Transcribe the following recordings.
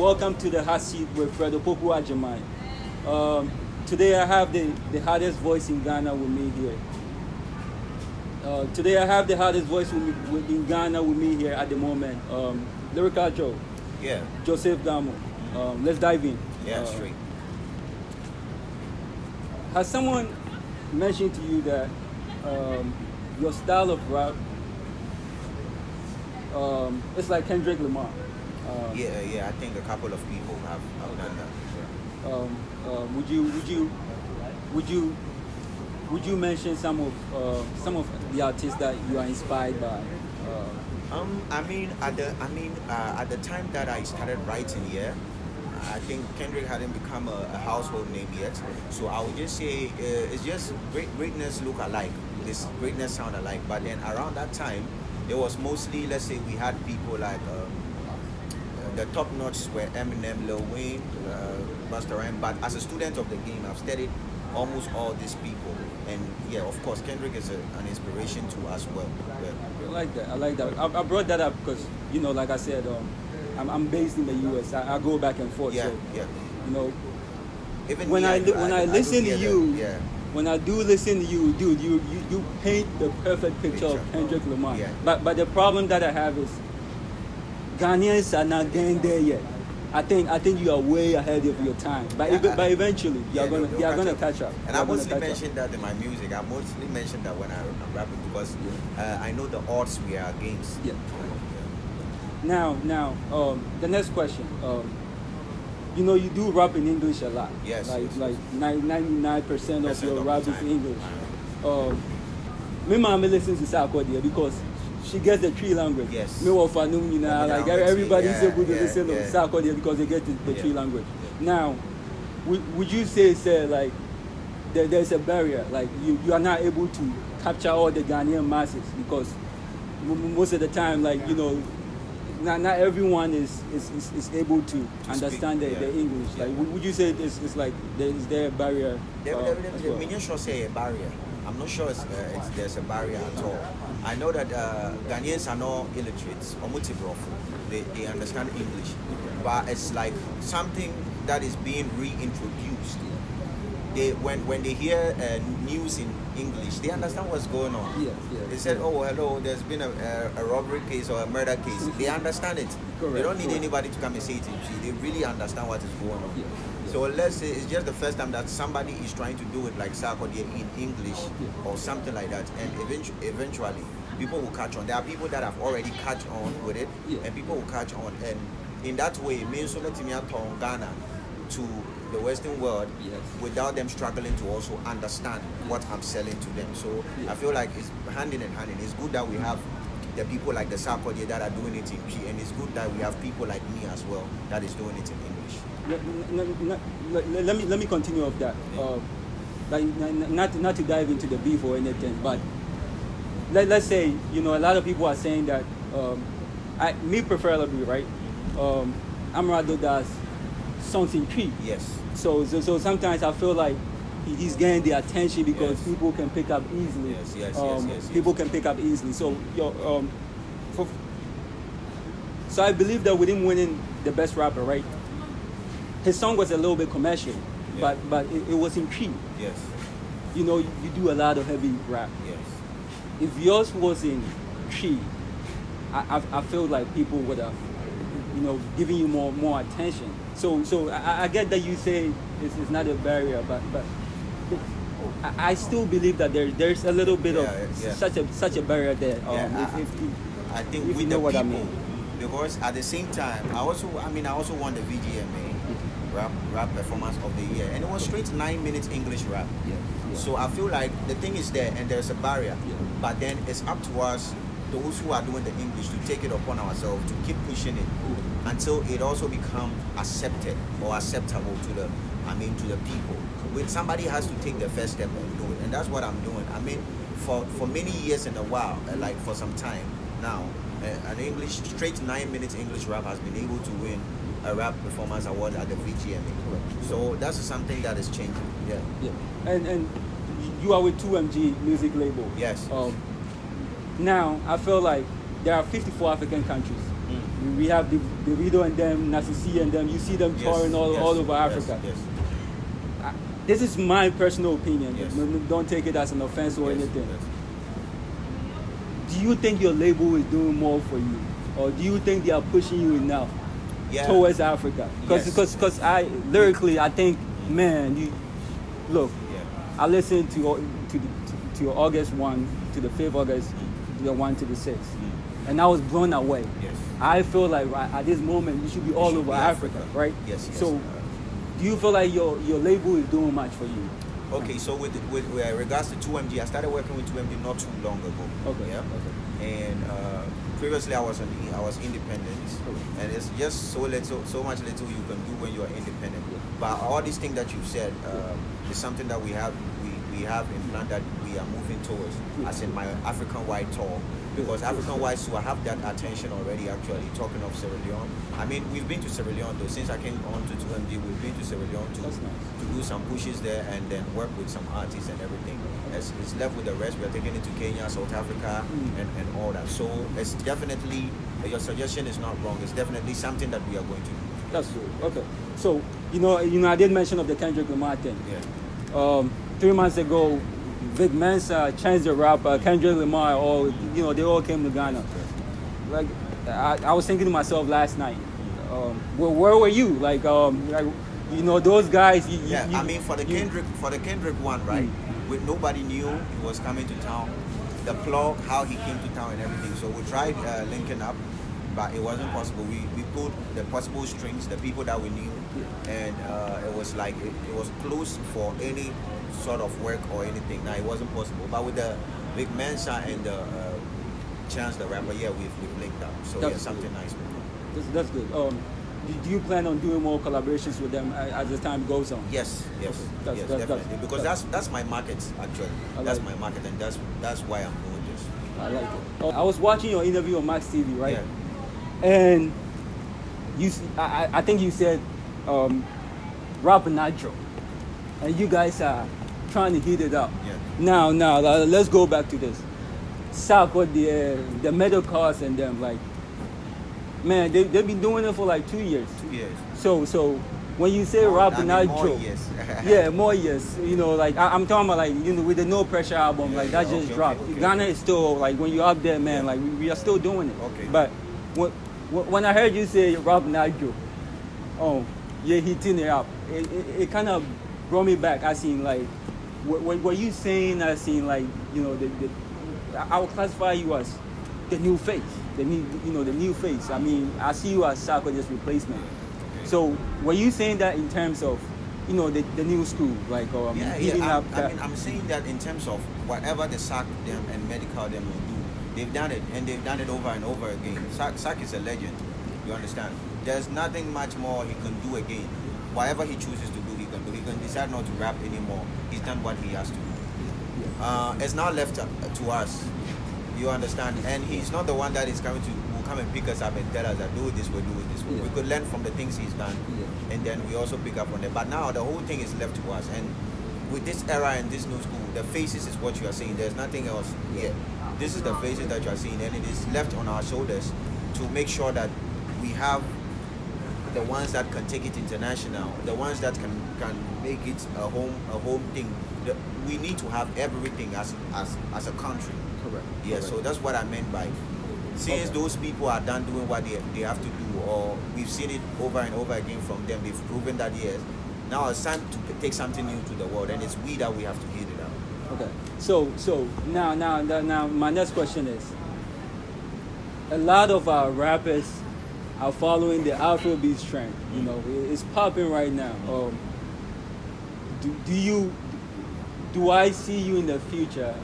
welcome to the hot seat with Fredo Popu Ajamai. Today I have the hottest voice in Ghana with me here. Today I have the hottest voice in Ghana with me here at the moment. Lyrical Joe. Yeah. Joseph Gamo. Let's dive in. Yeah, straight. Has someone mentioned to you that your style of rap it's like Kendrick Lamar? I think a couple of people have done that. Would you mention some of the artists that you are inspired by? At the time that I started writing here, I think Kendrick hadn't become a household name yet. So I would just say it's just greatness look alike. This greatness sound alike. But then around that time, it was mostly, let's say, we had people like the top notch were Eminem, Lil Wayne, Busta Rhymes. But as a student of the game, I've studied almost all these people. And yeah, of course, Kendrick is an inspiration to us well. Yeah. I like that. I brought that up because, like I said, I'm based in the U.S. I go back and forth. Yeah, so, yeah. Even when I listen to you, when I do listen to you, dude, you paint the perfect picture of Kendrick Lamar. Yeah. But the problem that I have is Ghanaians are not getting there yet. I think you are way ahead of your time. But eventually, you're gonna catch up. And I mostly mentioned that in my music. I mostly mentioned that when I'm rapping because I know the odds we are against. Yeah. Now, the next question. You do rap in English a lot. Yes. Like 99% of your rap is English. My mom listens to Sarkodie because she gets the tree language. Yes. Like everybody's able to listen to Sarkodie because they get the tree language. Now, would you say like there's a barrier? Like you are not able to capture all the Ghanaian masses because most of the time, not everyone is able to understand the English. Yeah. Like, would you say it's like is there a barrier? I'm sure say a barrier. I'm not sure there's a barrier at all. I know that Ghanaians are not illiterates or they understand English, but it's like something that is being reintroduced. When they hear news in English, they understand what's going on. Yes. They said, "Oh, hello, there's been a robbery case or a murder case." They understand it. Correct. They don't need anybody to come and say it in G. They really understand what is going on. Yeah. So let's say it's just the first time that somebody is trying to do it like Sarkodie in English or something like that, and eventually people will catch on. There are people that have already catch on with it, and people will catch on, and in that way, means so much Ghana to the Western world without them struggling to also understand what I'm selling to them. So I feel like it's hand in hand. It's good that we have the people like the Sarkodie that are doing it in G, and it's good that we have people like me as well that is doing it in English. Let me continue off that. Not to dive into the beef or anything, but let's say a lot of people are saying that me preferably, right? Amerado does something cheap. Yes. So sometimes I feel like he's getting the attention because people can pick up easily. Yes. People can pick up easily. So so I believe that with him winning the best rapper, right? His song was a little bit commercial, but it was in key. Yes. You do a lot of heavy rap. Yes. If yours was in key, I feel like people would have, given you more attention. So I get that you say it's not a barrier, but I still believe that there's a little bit of such a barrier there. I think if with you know the what people, I mean. Because at the same time, I also won the VGMA rap performance of the year, and it was straight 9 minutes English rap. So I feel like the thing is there, and there's a barrier, but then it's up to us, those who are doing the English, to take it upon ourselves to keep pushing it until it also becomes accepted or acceptable to the people. When somebody has to take the first step and do it, and that's what I'm doing. For many years and a while, like for some time now, an English straight 9 minutes English rap has been able to win a rap performance award at the VGMA. So that's something that is changing. Yeah. And you are with 2MG music label. Yes. Now I feel like there are 54 African countries We have the video and them, Nasisi and them. You see them touring all over Africa. Yes. This is my personal opinion. Yes. Don't take it as an offense or anything. Yes. Do you think your label is doing more for you, or do you think they are pushing you enough towards Africa? Because I lyrically, I think, man, you look. I listened to your August 1 to the 5th August, the 1 to the 6th, and I was blown away. Yes. I feel like at this moment you should be all over Africa, right? Yes. So, do you feel like your label is doing much for you? Okay, so with regards to 2MG, I started working with 2MG not too long ago. Okay. Yeah. Okay. And previously I was independent, and it's just so much little you can do when you are independent. But all these things that you said is something that we have in plan that we are moving towards, as in my African-wide tour. Because African-wide, so I have that attention already. Actually, talking of Sierra Leone, I mean, we've been to Sierra Leone though. Since I came on to 2MG, we've been to Sierra Leone to do some pushes there and then work with some artists and everything. It's left with the rest. We're taking it to Kenya, South Africa, and all that. So it's definitely, your suggestion is not wrong. It's definitely something that we are going to do. That's true. Okay. So you know, I did mention of the Kendrick Lamar thing. Yeah. 3 months ago, Vic Mensa, Chance the Rapper, Kendrick Lamar, they all came to Ghana. Like, I was thinking to myself last night, where were you? Like, those guys. I mean, for the Kendrick one, right? With nobody knew he was coming to town. The plug, how he came to town and everything. So we tried linking up, but it wasn't possible. We pulled the possible strings, the people that we knew, and it was like it was close for any sort of work or anything. Now it wasn't possible, but with the Big Mensa and the Chance the Rapper, we've linked up. So that's something nice. That's good. Do you plan on doing more collaborations with them as the time goes on? Yes, definitely. Because that's my market actually. That's my market, and that's why I'm doing this. I like it. I was watching your interview on Max TV, right? Yeah. And I think you said Rap and Nitro, and you guys are trying to heat it up. Yeah. Now, let's go back to this. Sako, the metal cars and them, like, man, they've been doing it for like 2 years. 2 years. So when you say Rap and Nitro, more years. yeah, more years. Like I'm talking about, like, with the No Pressure album, like that just dropped. Okay. Ghana is still, like, when you're up there, man, like we are still doing it. Okay. But when I heard you say Rap and Nitro, you're heating it up. It kind of brought me back. I seen, like, what you saying? I seen, like, I would classify you as the new face, the new face. I mean, I see you as Sako just replacement. Okay. So were you saying that in terms of, the new school, like, heating up? I mean, I'm saying that in terms of whatever the SAC them and medical them will do, they've done it, and they've done it over and over again. SAC is a legend. You understand? There's nothing much more he can do again. Whatever he chooses to do, he can do. He can decide not to rap anymore. He's done what he has to do. It's now left to us. You understand? And he's not the one that is will come and pick us up and tell us that do it this way, do it this way. Yeah. We could learn from the things he's done, and then we also pick up on it. But now the whole thing is left to us. And with this era and this new school, the faces is what you are seeing. There's nothing else here. This is the faces that you are seeing, and it is left on our shoulders to make sure that we have the ones that can take it international, the ones that can make it a home thing. We need to have everything as a country. Correct. Yeah. Correct. So that's what I meant by, since those people are done doing what they have to do, or we've seen it over and over again from them. They've proven that yes. Now it's time to take something new to the world, and it's we that we have to heat it up. Okay. So now my next question is, a lot of our rappers are following the Afrobeats trend. It's popping right now. Do I see you in the future,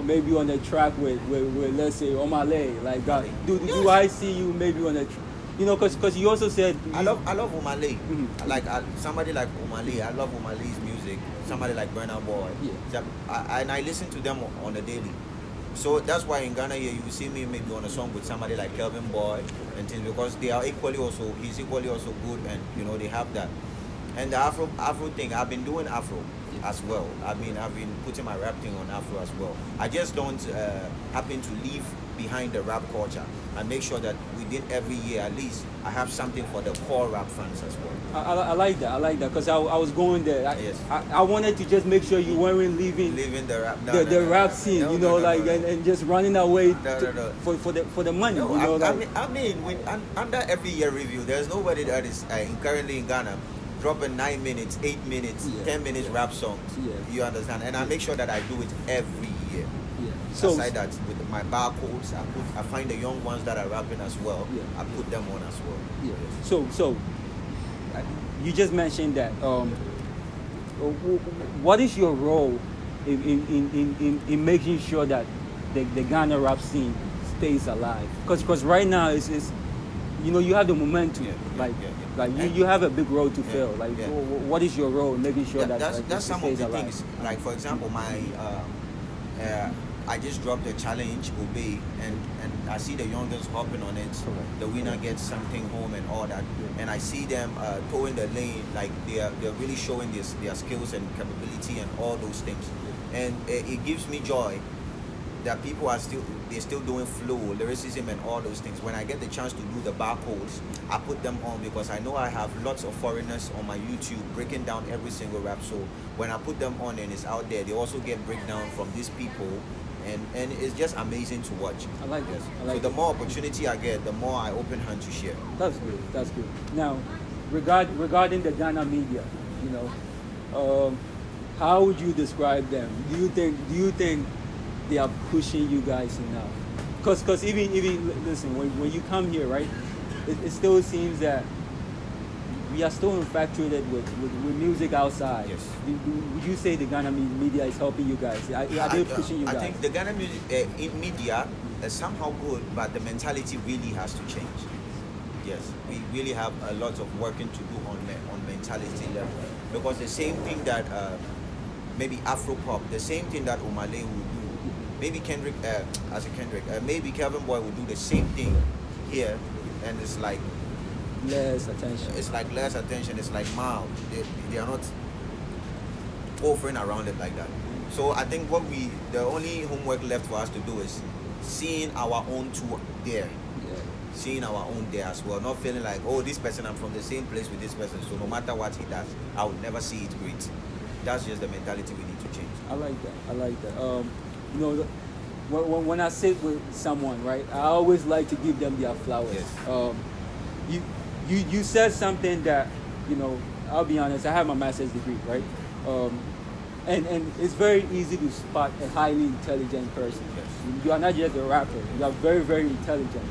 maybe on the track with let's say Omale, like that? Do I see you maybe on the, because you also said I love Omale. Mm-hmm. Like somebody like Omale. I love Omale's music. Somebody like Burna Boy. Yeah. And I listen to them on a daily. So that's why in Ghana here you will see me maybe on a song with somebody like Kelvin Boy and things, because they are he's equally also good, and they have that. And the Afro thing, I've been doing Afro. as well. I mean, I've been putting my rap thing on Afro as well. I just don't happen to leave behind the rap culture. I make sure that within every year at least I have something for the core rap fans as well. I like that. I like that because I was going there. Yes. I wanted to just make sure you weren't leaving the rap, the rap scene, and just running away for the money. No, I mean, under every year review, there's nobody that is currently in Ghana dropping 9 minutes, 8 minutes, 10 minutes rap songs. You understand? And I make sure that I do it every year. So aside that, with my barcodes, I find the young ones that are rapping as well. I put them on as well. So you just mentioned that. What is your role in making sure that the Ghana rap scene stays alive? Because right now it's you have the momentum. You have a big role to fill. What is your role in making sure that's some of the things. Like for example, my I just dropped the challenge, Obey, and I see the youngest hopping on it. The winner gets something home and all that. And I see them towing the lane, like they're really showing their skills and capability and all those things. And it gives me joy that people are still doing flow, lyricism and all those things. When I get the chance to do the barcodes, I put them on because I know I have lots of foreigners on my YouTube breaking down every single rap. So when I put them on and it's out there, they also get breakdown from these people. And it's just amazing to watch. I like this. So the more opportunity I get, the more I open hand to share. That's good. That's good. Now, regarding the Ghana media, how would you describe them? Do you think they are pushing you guys enough? Because even listen, when you come here, right, it still seems that we are still infatuated with music outside. Yes. Would you say the Ghana media is helping you guys? Are they pushing you guys? I think the Ghana media is somehow good, but the mentality really has to change. Yes, we really have a lot of working to do on mentality level. Because the same thing that maybe Afro pop, the same thing that Omale will do, maybe maybe Kevin Boy will do the same thing here, and it's like less attention. It's like less attention. It's like mild. They are not offering around it like that. So I think the only homework left for us to do is seeing our own tour there. Seeing our own there as well. Not feeling like, oh, this person, I'm from the same place with this person, so no matter what he does, I would never see it great. That's just the mentality we need to change. I like that. When I sit with someone, right, I always like to give them their flowers. Yes. You said something that, I'll be honest, I have my master's degree, right? And it's very easy to spot a highly intelligent person. Yes. You are not just a rapper, you are very, very intelligent.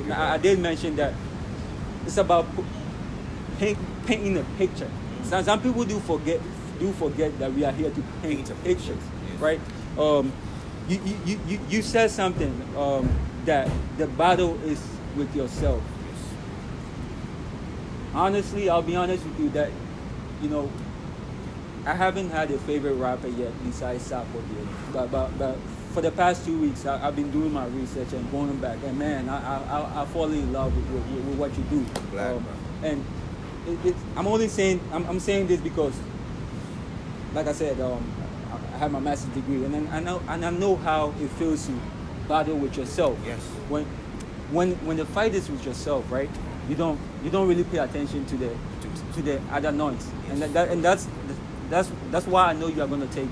I did mention that it's about painting a picture. Some people do forget that we are here to paint pictures, yes. Right? You said something that the battle is with yourself. Honestly, I'll be honest with you that, I haven't had a favorite rapper yet besides Sapo here. But for the past 2 weeks, I've been doing my research and going back. And man, I fall in love with what you do. And I'm only saying, I'm saying this because, like I said, I have my master's degree, and I know how it feels to battle with yourself. Yes. When the fight is with yourself, right? You don't really pay attention to the other noise, yes. and that's why I know you are going to take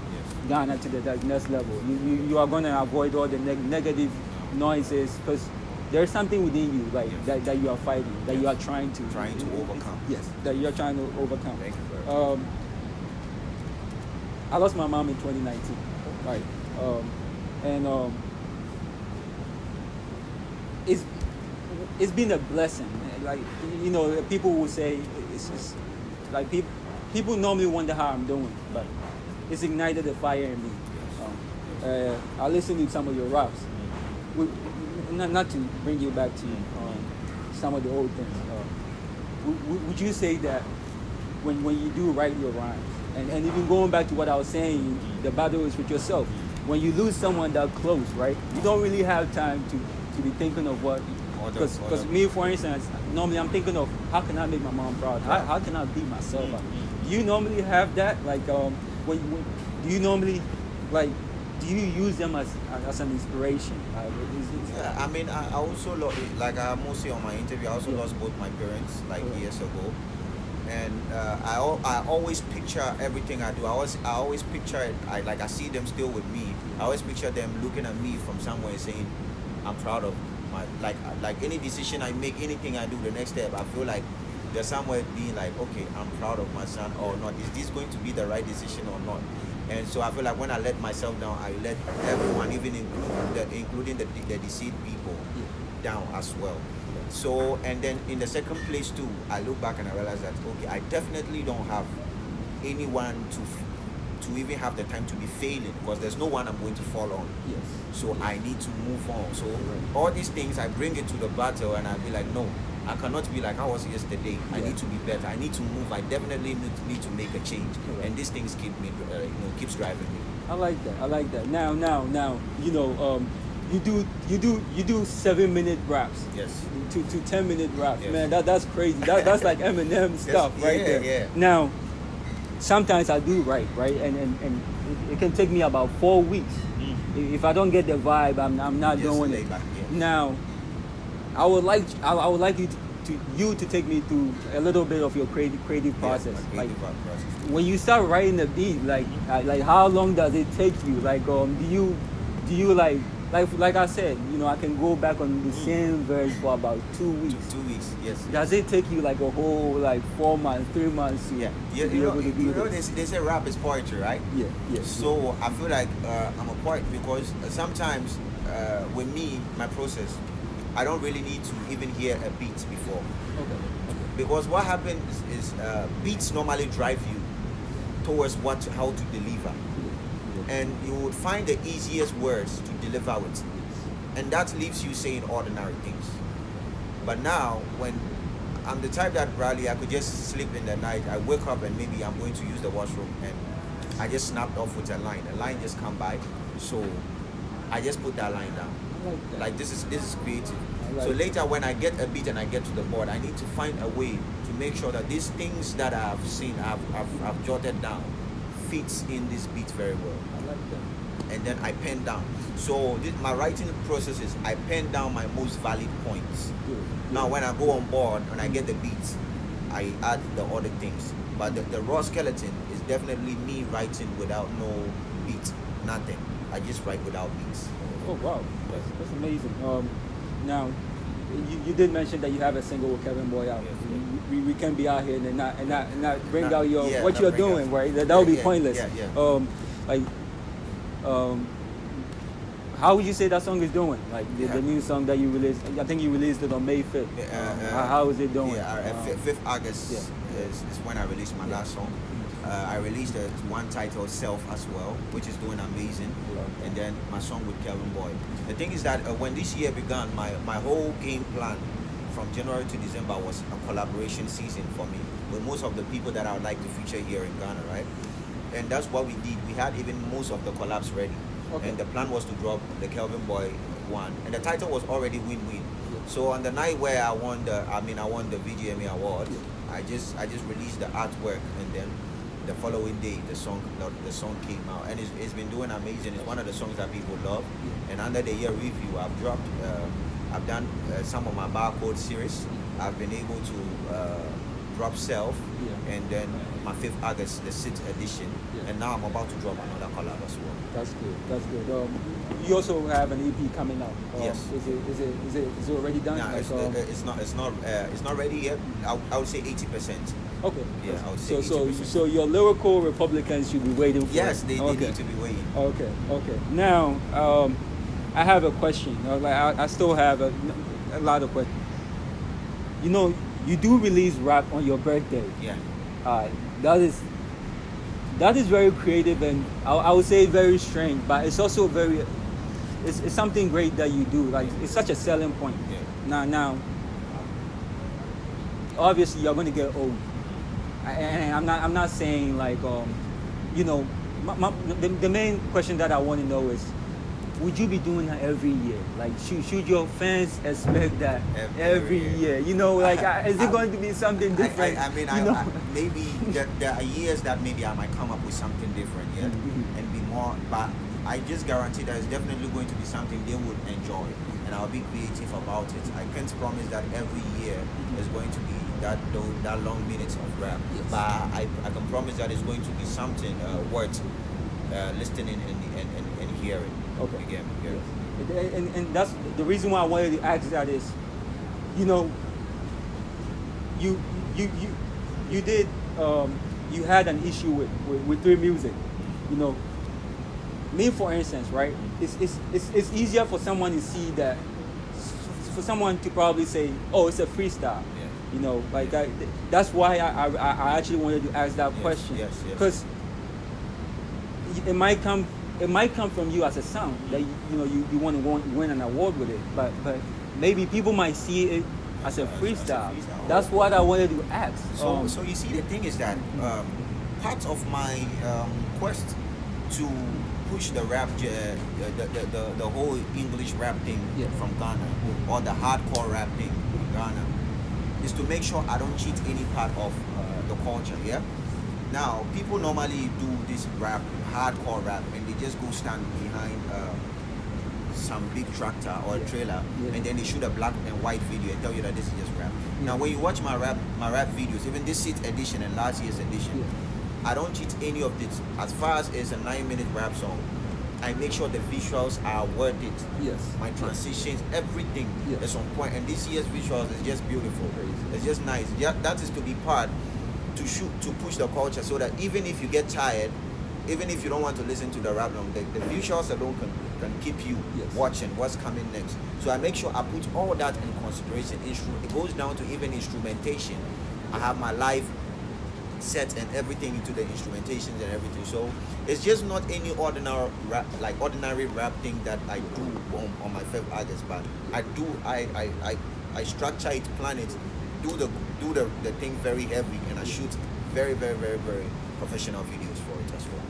Ghana to the next level. You are going to avoid all the negative noises because there's something within you, like that you are fighting, that you are trying to overcome. Yes, that you are trying to overcome. Thank you very much. I lost my mom in 2019, right? And it's been a blessing. Like, people will say it's like people normally wonder how I'm doing, but it's ignited the fire in me. I listen to some of your raps. Not to bring you back to some of the old things. Would you say that when you do write your rhymes, and even going back to what I was saying, the battle is with yourself. When you lose someone that close, right, you don't really have time to be thinking of what. Because me, for instance, normally I'm thinking of how can I make my mom proud? How can I beat myself up? Do you normally have that? Like, do you normally like? Do you use them as an inspiration? Yeah, I mean, I also like I mostly on my interview. I also lost both my parents like years ago, and I always picture everything I do. I always picture it. I see them still with me. I always picture them looking at me from somewhere saying, "I'm proud of my like any decision I make, anything I do. The next step, I feel like there's somewhere being like, okay, I'm proud of my son or not. Is this going to be the right decision or not?" And so I feel like when I let myself down, I let everyone, even including the deceived people, down as well. So, and then in the second place too, I look back and I realize that, okay, I definitely don't have anyone to even have the time to be failing, because there's no one I'm going to fall on. Yes. So I need to move on. So all these things, I bring it to the battle and I be like, no, I cannot be like I was yesterday. I need to be better. I need to move. I definitely need to make a change. And these things keep me, keeps driving me. I like that. I like that. Now, you know, you do 7-minute raps. Yes. To 10-minute raps. Yes. Man, that's crazy. That's like Eminem stuff right there. Yeah. Now, sometimes I do write, right? And it can take me about 4 weeks. If I don't get the vibe, I'm not doing it. Now, I would like you to take me through a little bit of your creative process. Process. When you start writing the beat, like how long does it take you? Like do you like I said, you know, I can go back on the same verse for about 2 weeks. 2 weeks, yes. Does it take you like a whole 4 months, 3 months to you be able to do this? They say rap is poetry, right? Yeah. So I feel like I'm a poet because sometimes with me, my process, I don't really need to even hear a beat before. Okay. Because what happens is beats normally drive you towards how to deliver. And you would find the easiest words to deliver with. And that leaves you saying ordinary things. But now, when I'm the type that probably I could just sleep in the night, I wake up and maybe I'm going to use the washroom and I just snapped off with a line. A line just come by. So I just put that line down. Like this is creative. So later when I get a beat and I get to the board, I need to find a way to make sure that these things that I've seen, I've jotted down, fits in this beat very well. I like that. And then I pen down. So my writing process is I pen down my most valid points. Good. Now when I go on board, when I get the beats, I add the other things. But the raw skeleton is definitely me writing without no beat, nothing. I just write without beats. Oh wow, that's amazing. Now, you did mention that you have a single with Kevin Boy out. Yes. We can't be out here and not bring out what you're doing, right? That would be pointless. How would you say that song is doing? Like the new song that you released, I think you released it on May 5th. How is it doing? 5th August is when I released my last song. I released one titled Self as well, which is doing amazing. And then my song with Kevin Boy. The thing is that when this year began, my whole game plan from January to December was a collaboration season for me with most of the people that I would like to feature here in Ghana, right? And that's what we did. We had even most of the collabs ready. Okay. And the plan was to drop the Kelvin Boy one. And the title was already Win-Win. So on the night where I won the VGMA award, I just released the artwork, and then the following day the song came out, and it's been doing amazing. It's one of the songs that people love. And under the year review, I've done some of my barcode series. I've been able to drop Self, and then my 5th August, the 6th edition, and now I'm about to drop another collab as well. That's good. You also have an EP coming out. Yes. Is it already done? No, it's not ready yet. I would say 80%. Okay. Yeah, I would say 80%. So your lyrical Republicans should be waiting for Yes, it. they need to be waiting. Okay. Now, I have a question. I still have a lot of questions. You know, you do release rap on your birthday. Yeah. That is very creative, and I would say very strange, but it's also it's something great that you do. Like, it's such a selling point. Yeah. Now, obviously you're going to get old, and I'm not saying like you know, the main question that I want to know is, would you be doing that every year? Like, should your fans expect that every year? You know, like, is it going to be something different? Maybe there are years that maybe I might come up with something different, yeah, and be more. But I just guarantee that it's definitely going to be something they would enjoy, and I'll be creative about it. I can't promise that every year is going to be that long minutes of rap, but I can promise that it's going to be something worth listening and hearing. Okay. Again, and that's the reason why I wanted to ask that is, you know, you did you had an issue with three music, you know. Me, for instance, right? It's easier for someone to see that, for someone to probably say, oh, it's a freestyle. Yeah. You know, like that's why I actually wanted to ask that question. Yes. Because it might come from you as a sound that you know you want to win an award with it, but maybe people might see it as a freestyle. That's what I wanted to ask. So you see, the thing is that part of my quest to push the rap, the whole English rap thing from Ghana, or the hardcore rap thing from Ghana, is to make sure I don't cheat any part of the culture. Yeah. Now, people normally do this rap, hardcore rap, and they just go stand behind some big tractor or a trailer, and then they shoot a black and white video and tell you that this is just rap. Now, when you watch my rap videos, even this edition and last year's edition, I don't cheat any of this. As far as it's a 9-minute rap song, I make sure the visuals are worth it. Yes. My transitions, everything is on point. And this year's visuals is just beautiful. It's just nice. Yeah, that is to be part to shoot, to push the culture, so that even if you get tired, even if you don't want to listen to the rap long, the visuals alone can keep you watching what's coming next. So I make sure I put all that in consideration. It goes down to even instrumentation. I have my live set and everything into the instrumentations and everything. So it's just not any ordinary rap thing that I do on my favorite artists, but I structure it, plan it, do the thing very heavy, and I shoot very, very, very, very professional videos for it as well.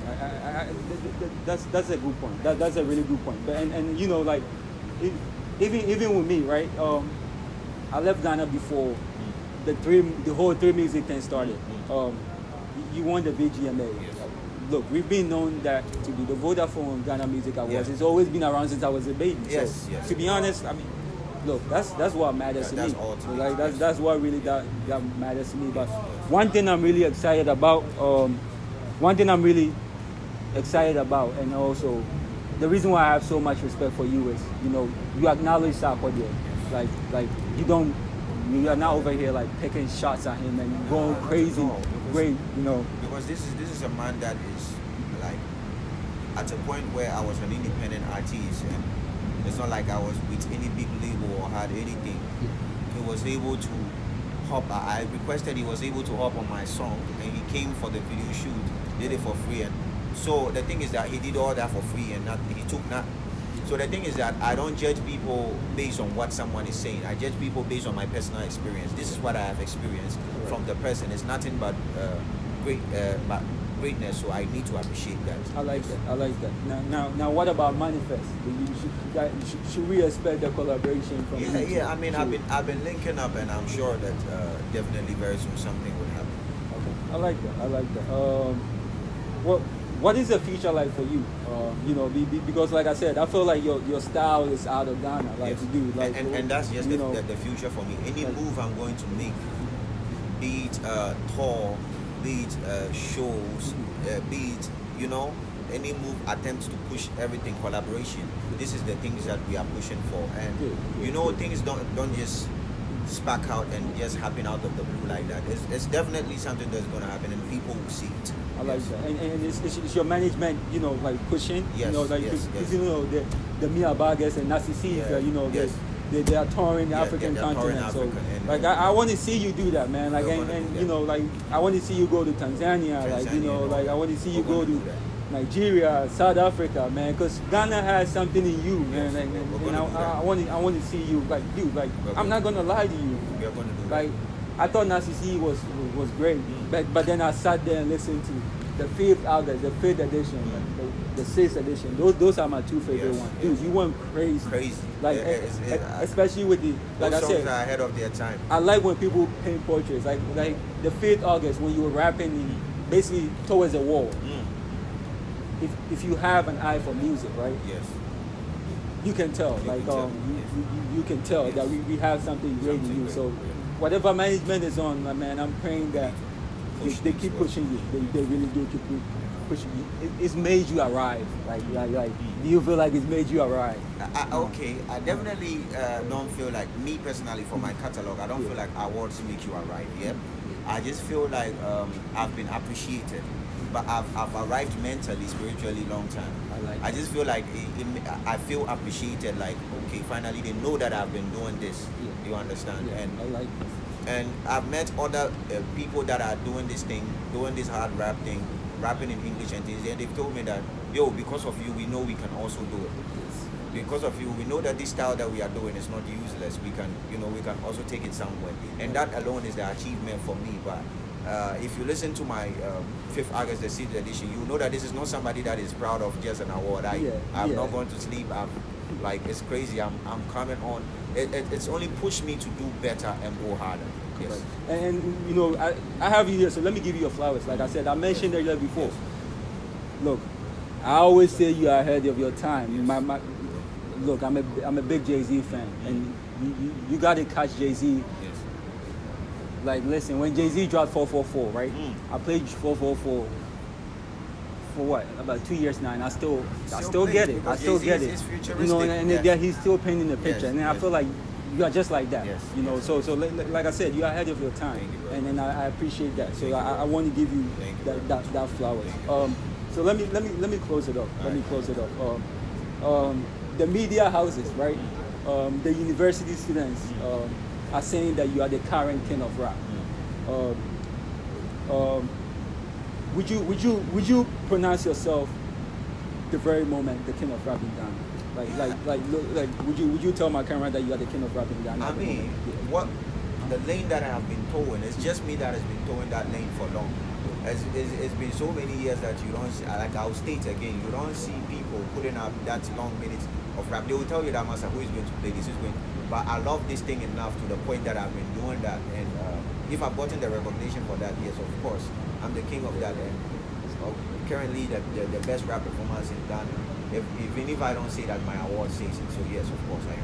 That's a good point. That's a really good point. But and you know, like even with me, right? I left Ghana before the whole three music thing started. You won the VGMA. Yes. Look, we've been known that to be the Vodafone Ghana Music Awards. It's always been around since I was a baby. Yes, so, to be honest, I mean, look, that's what matters to me. Ultimate. Like that's what really that matters to me. But one thing I'm really excited about, and also the reason why I have so much respect for you is, you know, you acknowledge Sarkodie. Like you are not over here like picking shots at him and going crazy. Great, you know. Because this is a man that is like at a point where I was an independent artist, and it's not like I was with any big label or had anything. He was able to hop. I requested he was able to hop on my song, and he came for the video shoot, did it for free. And so the thing is that he did all that for free, and he took that. So the thing is that I don't judge people based on what someone is saying. I judge people based on my personal experience. This is what I have experienced from the person. It's nothing but greatness. So I need to appreciate that. I like that. Now, what about Manifest? Should we expect a collaboration from? Yeah. I mean, I've been linking up, and I'm sure that definitely very soon something would happen. Okay, I like that. What is the future like for you? You know, because like I said, I feel like your style is out of Ghana. Like you do, like and that's just the future for me. Any move I'm going to make, be it tour, be it shows, be it, you know, any move attempts to push everything collaboration. This is the things that we are pushing for, and you know, things don't just spark out and just happen out of the blue like that. It's definitely something that's going to happen, and people will see it. I like that. And it's your management, you know, like pushing, yes, you know, like yes. You know, the Mia Bagas and Narcissus, you know, they are touring the African continent. So like I want to see you do that, man. Like and you know, like I want to see you go to Tanzania, like, you know, like I want to see you go to Nigeria, South Africa, man, because Ghana has something in you, man. And I want to see you, like, dude, like, I'm not gonna lie to you. We're gonna do like, I thought Narcissus was great, but then I sat there and listened to the 5th August, the 5th edition, the 6th edition. Those are my 2 favorite ones. Dude, you went crazy. Like especially with the like I said, are ahead of their time. I like when people paint portraits. Like the 5th August when you were rapping basically towards the wall. If you have an eye for music, right? Yes. You can tell. You can tell that we have something great in you. So whatever management is on, man, I'm praying that they keep pushing you. They really do keep pushing you. It's made you arrive. Like, do you feel like it's made you arrive? Okay, I definitely don't feel like, me personally, for my catalog, I don't feel like awards make you arrive. Yeah, I just feel like I've been appreciated, but I've arrived mentally, spiritually, long time. I just feel like I feel appreciated. Like, okay, finally they know that I've been doing this. Yeah. You understand? Yeah, and I like this. And I've met other people that are doing this thing, doing this hard rap thing, rapping in English and things, and they've told me that, yo, because of you, we know we can also do it. Yes. Because of you, we know that this style that we are doing is not useless. We can, we can also take it somewhere. And that alone is the achievement for me. But if you listen to my 5th August, the 6th edition, you know that this is not somebody that is proud of just an award. I'm not going to sleep. Like, it's crazy. I'm coming on. It's only pushed me to do better and go harder. Yes. And I have you here, so let me give you your flowers. Like I said, I mentioned earlier before. Yes. Look, I always say you are ahead of your time. Yes. Look, I'm a big Jay-Z fan, and you got to catch Jay-Z. Yes. Like, listen, when Jay-Z dropped 444, right? I played 444 for what? About 2 years now, and I still get it. I still get it. And he's still painting the picture. And I feel like you are just like that. Yes. So like I said, you are ahead of your time, and I appreciate that. So I want to give you that flowers. So let me close it up. The media houses, right? The university students are saying that you are the current king of rap. Would you pronounce yourself the very moment the king of rap in Ghana? Like would you tell my camera that you are the king of rap in Ghana? I mean, what the lane that I have been towing, it's just me that has been towing that lane for long. It's been so many years that you don't see, like I'll state again, you don't see people putting up that long minutes of rap. They will tell you that, master, who is going to play this, who's going. But I love this thing enough to the point that I've been doing that, and if I've gotten the recognition for that, yes, of course, I'm the king of that. And currently the best rap performance in Ghana. Even if I don't say that, my award says it. So yes, of course I am.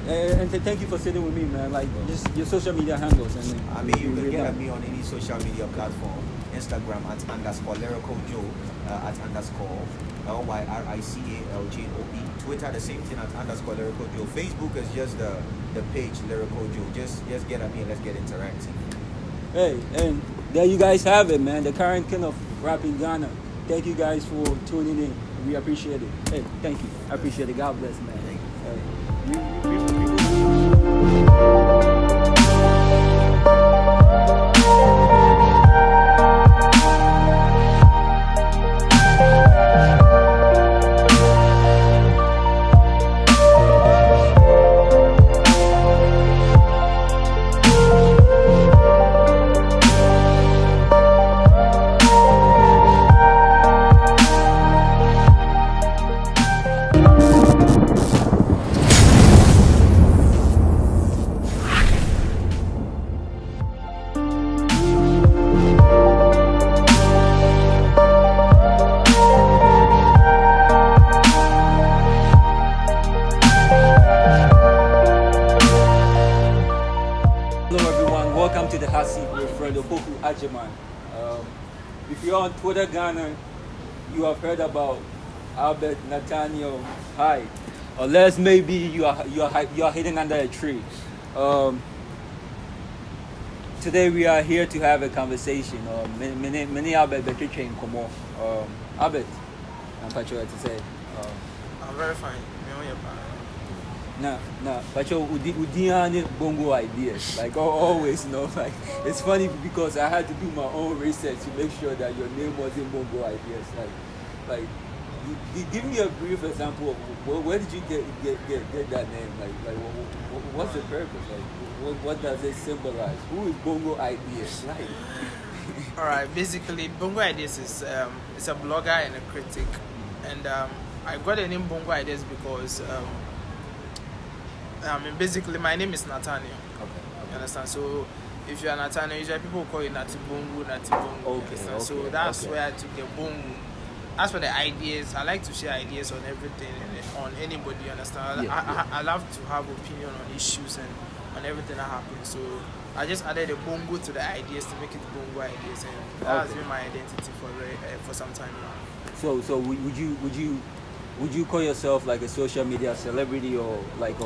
Hey, and thank you for sitting with me, man. Like, just your social media handles. I mean, you can get at me on any social media platform. Instagram at _Lyrical Joe, at _LYRICALJOE. Twitter, the same thing at _Lyrical Joe. Facebook is just the page Lyrical Joe. Just get at me and let's get interactive. Hey, and there you guys have it, man. The current king of rap in Ghana. Thank you guys for tuning in. We appreciate it. Hey, thank you. I appreciate it. God bless, man. Thank you. If you're on Twitter Ghana, you have heard about Albert Nathaniel Hyde, unless maybe you are hidden under a tree. Today we are here to have a conversation. Many Albert became Komo. Albert, I'm patriotic to say. I'm very fine. Nah, but Aba Bongo Ideas. Like always, like it's funny because I had to do my own research to make sure that your name wasn't Bongo Ideas. Like, you give me a brief example of where did you get that name? Like what's the purpose? Like, what does it symbolize? Who is Bongo Ideas? Like. All right. Basically, Bongo Ideas is it's a blogger and a critic, and I got the name Bongo Ideas because basically my name is Nathaniel. Okay. You understand? So if you are Nathaniel, usually people call you Nati Bongo, Nati Bongo. Okay. So that's where I took the Bongo. As for the ideas, I like to share ideas on everything and on anybody. You understand? I love to have opinion on issues and on everything that happens. So I just added a Bongo to the ideas to make it Bongo Ideas, and that has been my identity for some time now. So would you call yourself like a social media celebrity or like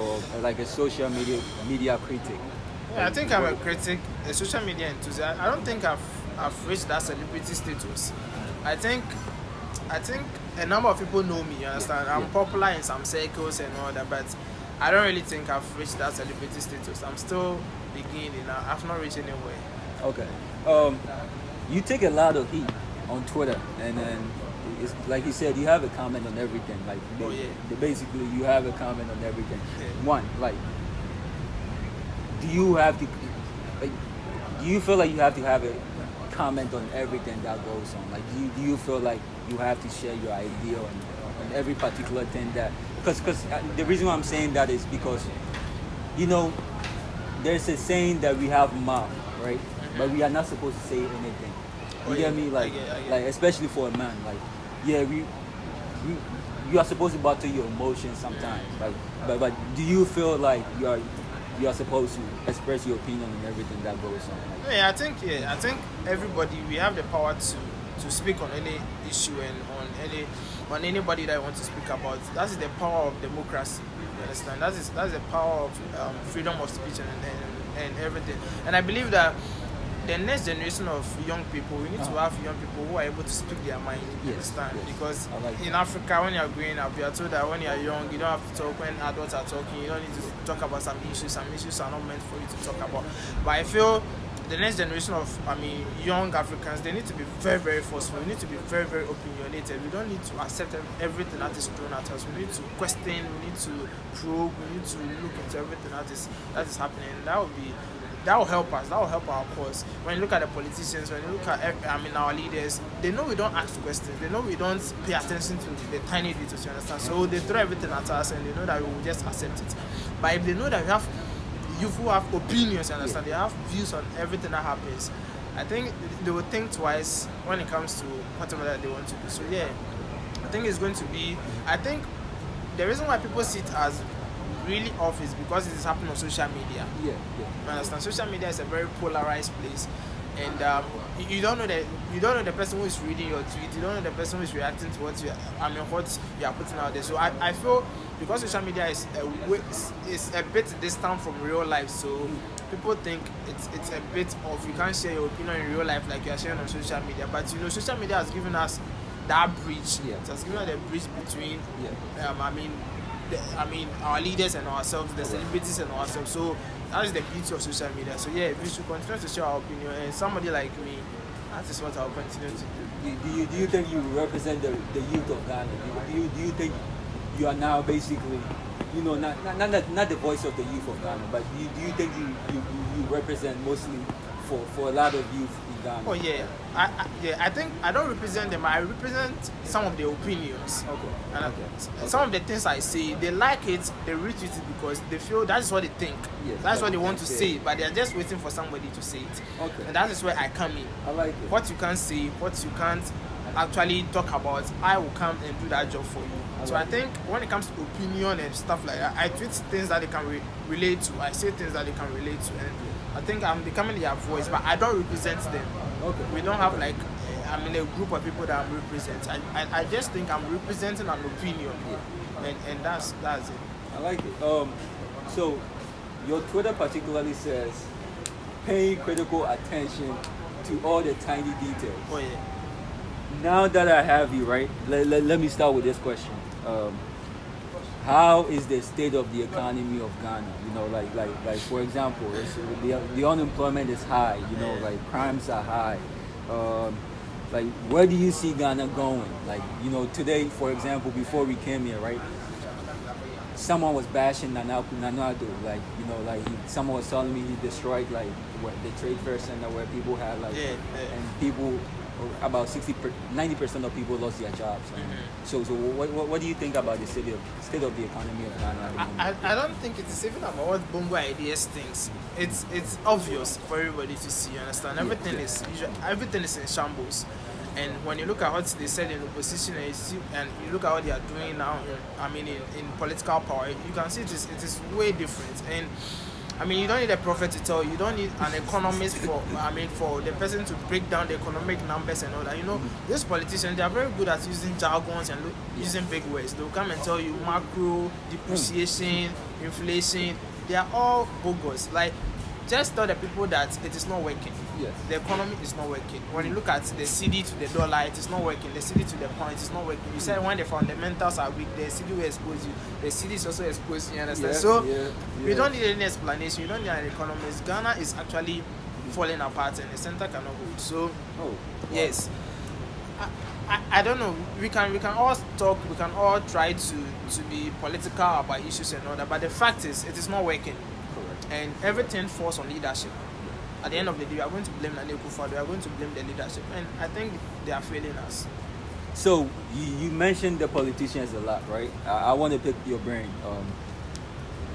a social media critic? Yeah, I think I'm a critic, a social media enthusiast. I don't think I've reached that celebrity status. I think a number of people know me, you understand? I'm popular in some circles and all that, but I don't really think I've reached that celebrity status. I'm still beginning. I've not reached anywhere. Okay. You take a lot of heat on Twitter, and then it's like you said, you have a comment on everything. Like basically, you have a comment on everything. Yeah. One, like, do you feel like you have to have a comment on everything that goes on? Like, do you feel like you have to share your idea on every particular thing that? Because the reason why I'm saying that is because, there's a saying that we have mouth, right? But we are not supposed to say anything. You get me? Like, like especially for a man, like, you are supposed to bottle your emotions sometimes. Like, but do you feel like you are supposed to express your opinion on everything that goes on? I think everybody, we have the power to speak on any issue and on anybody that wants to speak about. That is the power of democracy. You understand? That is the power of freedom of speech and everything. And I believe that the next generation of young people, we need to have young people who are able to speak their mind. You understand? Because in Africa, when you are growing up, you are told that when you are young, you don't have to talk. When adults are talking, you don't need to talk about some issues. Some issues are not meant for you to talk about. But I feel the next generation of young Africans, they need to be very, very forceful. We need to be very, very opinionated. We don't need to accept everything that is thrown at us. We need to question, we need to probe, we need to look into everything that is happening. That will help us. That will help our cause. When you look at the politicians, when you look at our leaders, they know we don't ask questions. They know we don't pay attention to the tiny details. You understand? So they throw everything at us, and they know that we will just accept it. But if they know that we have youth who have opinions, you understand? They have views on everything that happens. I think they will think twice when it comes to whatever that they want to do. So I think it's going to be. I think the reason why people see it as really off is because it is happening on social media. You understand? Social media is a very polarized place, and you don't know the person who is reading your tweet. You don't know the person who is reacting to what you are putting out there. So I feel because social media is a bit distant from real life, so people think it's a bit of, you can't share your opinion in real life like you are sharing on social media. But social media has given us that bridge. It has given us the bridge between our leaders and ourselves, the celebrities and ourselves. So that is the beauty of social media. So we should continue to share our opinion, and somebody like me, that is what I'll continue to do. Do you think you represent the youth of Ghana? Do you think you are now basically, not the voice of the youth of Ghana, but do you think you represent mostly for a lot of youth in Ghana? Oh I think I don't represent them. I represent some of their opinions. And some of the things I say, they like it, they retweet it because they feel that is what they think. That's what they want to say, but they are just waiting for somebody to say it. And that is where I come in. I like it. What you can't say, what you can't actually talk about, I will come and do that job for you. I think when it comes to opinion and stuff like that, I tweet things that they can relate to. I say things that they can relate to, and I think I'm becoming their voice, but I don't represent them. We don't have like I'm in a group of people that I'm representing. I just think I'm representing an opinion, and that's it. I like it. So your Twitter particularly says pay critical attention to all the tiny details. Now that I have you, right, let me start with this question. How is the state of the economy of Ghana? Like for example, the unemployment is high. Like crimes are high. Like where do you see Ghana going? Like today, for example, before we came here, right? someone was bashing Nanado, like, you know, like someone was telling me he destroyed like the trade fair center where people had like, and people, about 90% of people lost their jobs. So what do you think about the state of the economy of Ghana? I don't think it's even about what Bongo Ideas thinks. It's obvious for everybody to see. You understand? Everything is in shambles. And when you look at what they said in opposition and you look at what they are doing now, in political power, you can see it is way different. And I mean, you don't need a prophet to tell you. You don't need an economist for the person to break down the economic numbers and all that. You know, these politicians, they are very good at using jargons and using big words. They'll come and tell you macro, depreciation, inflation. They are all bogus. Like, just tell the people that it is not working. Yes. The economy is not working. When you look at the CD to the dollar, it is not working. The CD to the pound, it is not working. You said when the fundamentals are weak, the CD will expose you. The CD is also exposed you, understand? We don't need any explanation. You don't need an economist. Ghana is actually falling apart and the center cannot hold. So, yes. I don't know. We can all talk. We can all try to be political about issues and all that. But the fact is, it is not working. Correct. And everything falls on leadership. At the end of the day, we are going to blame Nana Akufo-Addo. We are going to blame the leadership, and I think they are failing us. So you mentioned the politicians a lot, right? I want to pick your brain.